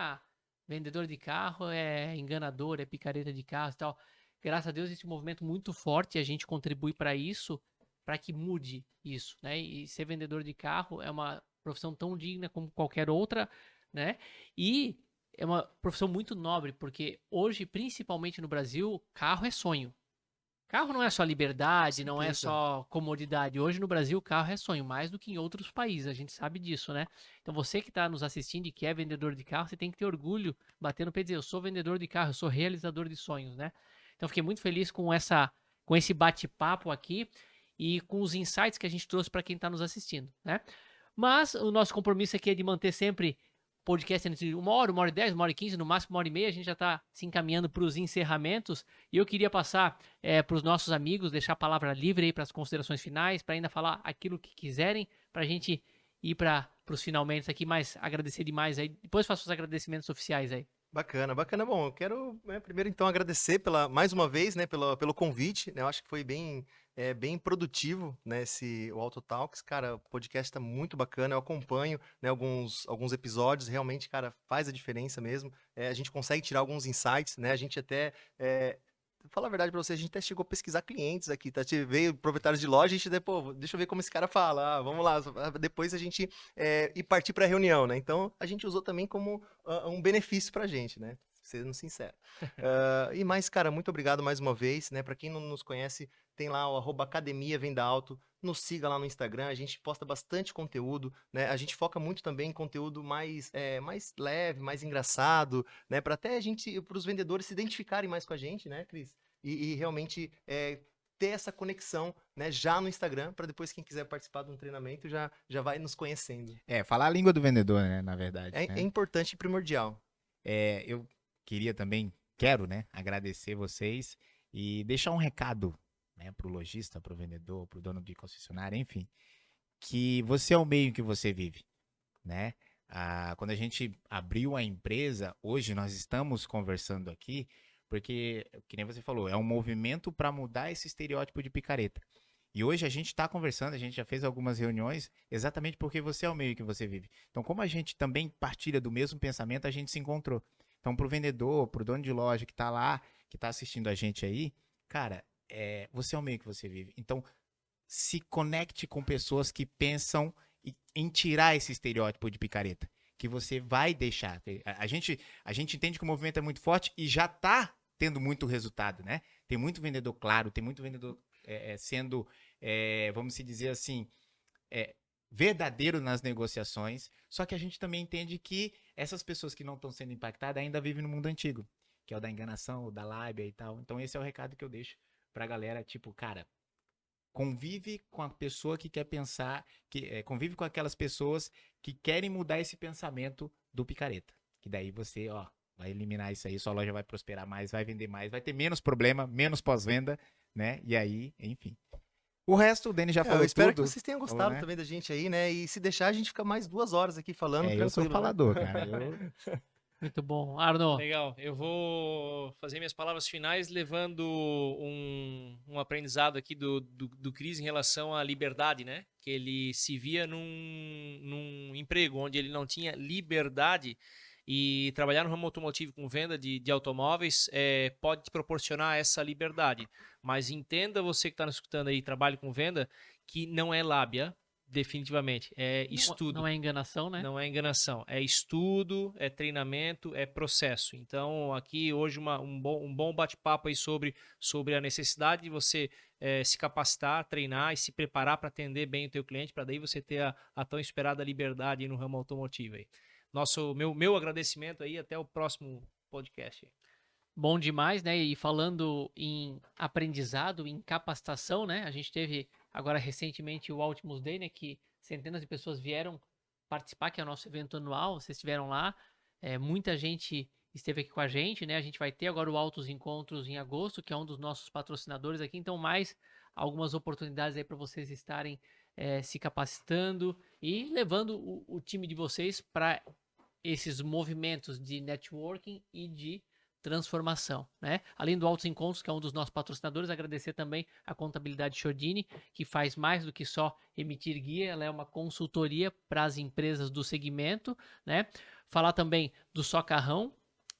vendedor de carro é enganador, é picareta de carro e tal. Graças a Deus existe um movimento muito forte e a gente contribui para isso, para que mude isso, né? E ser vendedor de carro é uma profissão tão digna como qualquer outra, né? E é uma profissão muito nobre, porque hoje, principalmente no Brasil, carro é sonho. Carro não é só liberdade, não é certeza. só comodidade. Hoje no Brasil, carro é sonho, mais do que em outros países, a gente sabe disso, né? Então você que está nos assistindo e que é vendedor de carro, você tem que ter orgulho, bater no pé e dizer, eu sou vendedor de carro, eu sou realizador de sonhos, né? Então fiquei muito feliz com esse bate-papo aqui e com os insights que a gente trouxe para quem está nos assistindo, né? Mas o nosso compromisso aqui é de manter sempre podcast entre 1 hora e 10, 1 hora e 15, no máximo 1 hora e meia. A gente já está se encaminhando para os encerramentos. E eu queria passar para os nossos amigos, deixar a palavra livre aí para as considerações finais, para ainda falar aquilo que quiserem, para a gente ir para os finalmente aqui, mas agradecer demais aí. Depois faço os agradecimentos oficiais aí. Bacana, bacana. Bom, eu quero primeiro então agradecer mais uma vez, né, pelo convite, né? Eu acho que foi bem produtivo, né, o Auto Talks. Cara, o podcast tá muito bacana, eu acompanho, né, alguns episódios, realmente, cara, faz a diferença mesmo. A gente consegue tirar alguns insights, né? A gente até falar a verdade pra você, a gente até chegou a pesquisar clientes aqui, tá? Veio proprietários de loja, a gente pô, deixa eu ver como esse cara fala, vamos lá, depois a gente ir partir pra reunião, né? Então, a gente usou também como um benefício pra gente, né? Sendo sincero. E mais, cara, muito obrigado mais uma vez, né? Pra quem não nos conhece, tem lá o @Academia Venda Alto, nos siga lá no Instagram, a gente posta bastante conteúdo, né? A gente foca muito também em conteúdo mais leve, mais engraçado, né? Para até para os vendedores se identificarem mais com a gente, né, Cris? E realmente ter essa conexão, né, já no Instagram, para depois quem quiser participar de um treinamento já vai nos conhecendo. Falar a língua do vendedor, né, na verdade. É importante e primordial. Eu quero, né, agradecer vocês e deixar um recado, né, pro lojista, pro vendedor, pro dono de concessionária, enfim, que você é o meio em que você vive, né? Quando a gente abriu a empresa, hoje nós estamos conversando aqui, porque, que nem você falou, é um movimento para mudar esse estereótipo de picareta. E hoje a gente está conversando, a gente já fez algumas reuniões, exatamente porque você é o meio que você vive. Então, como a gente também partilha do mesmo pensamento, a gente se encontrou. Então, pro vendedor, pro dono de loja que tá lá, que tá assistindo a gente aí, cara, você é o meio que você vive. Então, se conecte com pessoas que pensam em tirar esse estereótipo de picareta, que você vai deixar. A gente entende que o movimento é muito forte e já tá tendo muito resultado, né? Tem muito vendedor claro, tem muito vendedor sendo, vamos se dizer assim, verdadeiro nas negociações, só que a gente também entende que essas pessoas que não estão sendo impactadas ainda vivem no mundo antigo, que é o da enganação, o da lábia e tal. Então esse é o recado que eu deixo pra galera, tipo, cara, convive com a pessoa que quer pensar, convive com aquelas pessoas que querem mudar esse pensamento do picareta, que daí você, vai eliminar isso aí, sua loja vai prosperar mais, vai vender mais, vai ter menos problema, menos pós-venda, né? E aí, enfim. O resto, o Denis já falou Eu espero tudo. que vocês tenham gostado né? também da gente aí, né? E se deixar, a gente fica mais 2 horas aqui falando, tranquilo. Eu sou né? falador, cara. Muito bom. Arno, Legal, eu vou fazer minhas palavras finais levando um aprendizado aqui do Cris em relação à liberdade, né? Que ele se via num emprego onde ele não tinha liberdade e trabalhar no ramo automotivo com venda de automóveis pode te proporcionar essa liberdade. Mas entenda você que está nos escutando aí, trabalho com venda, que não é lábia, definitivamente, é estudo. Não é enganação, né? Não é enganação, é estudo, é treinamento, é processo. Então, aqui hoje um bom bate-papo aí sobre a necessidade de você se capacitar, treinar e se preparar para atender bem o teu cliente, para daí você ter a tão esperada liberdade no ramo automotivo aí. Meu agradecimento aí, até o próximo podcast. Bom demais, né? E falando em aprendizado, em capacitação, né? A gente teve agora recentemente o Ultimus Day, né? Que centenas de pessoas vieram participar, que é o nosso evento anual. Vocês estiveram lá, muita gente esteve aqui com a gente, né? A gente vai ter agora o Autos Encontros em agosto, que é um dos nossos patrocinadores aqui. Então, mais algumas oportunidades aí para vocês estarem se capacitando e levando o time de vocês para esses movimentos de networking e de transformação, né? Além do Autos Encontros, que é um dos nossos patrocinadores, agradecer também a Contabilidade Chiodini, que faz mais do que só emitir guia, ela é uma consultoria para as empresas do segmento, né? Falar também do Socarrão,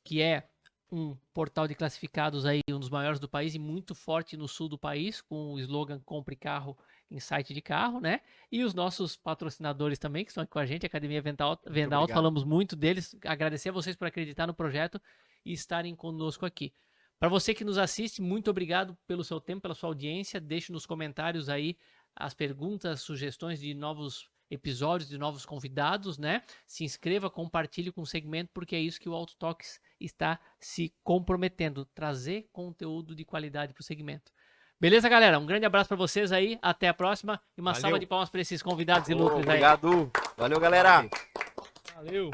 que é um portal de classificados aí, um dos maiores do país e muito forte no sul do país, com o slogan Compre Carro em site de carro, né? E os nossos patrocinadores também, que estão aqui com a gente, Academia Venda Alta, obrigado. falamos muito deles. Agradecer a vocês por acreditar no projeto e estarem conosco aqui. Para você que nos assiste, muito obrigado pelo seu tempo, pela sua audiência. Deixe nos comentários aí as perguntas, sugestões de novos episódios, de novos convidados, né? Se inscreva, compartilhe com o segmento, porque é isso que o Auto Talks está se comprometendo, trazer conteúdo de qualidade para o segmento. Beleza, galera? Um grande abraço para vocês aí, até a próxima e uma Valeu. salva de palmas para esses convidados ilustres aí. Obrigado. Valeu, galera. Valeu!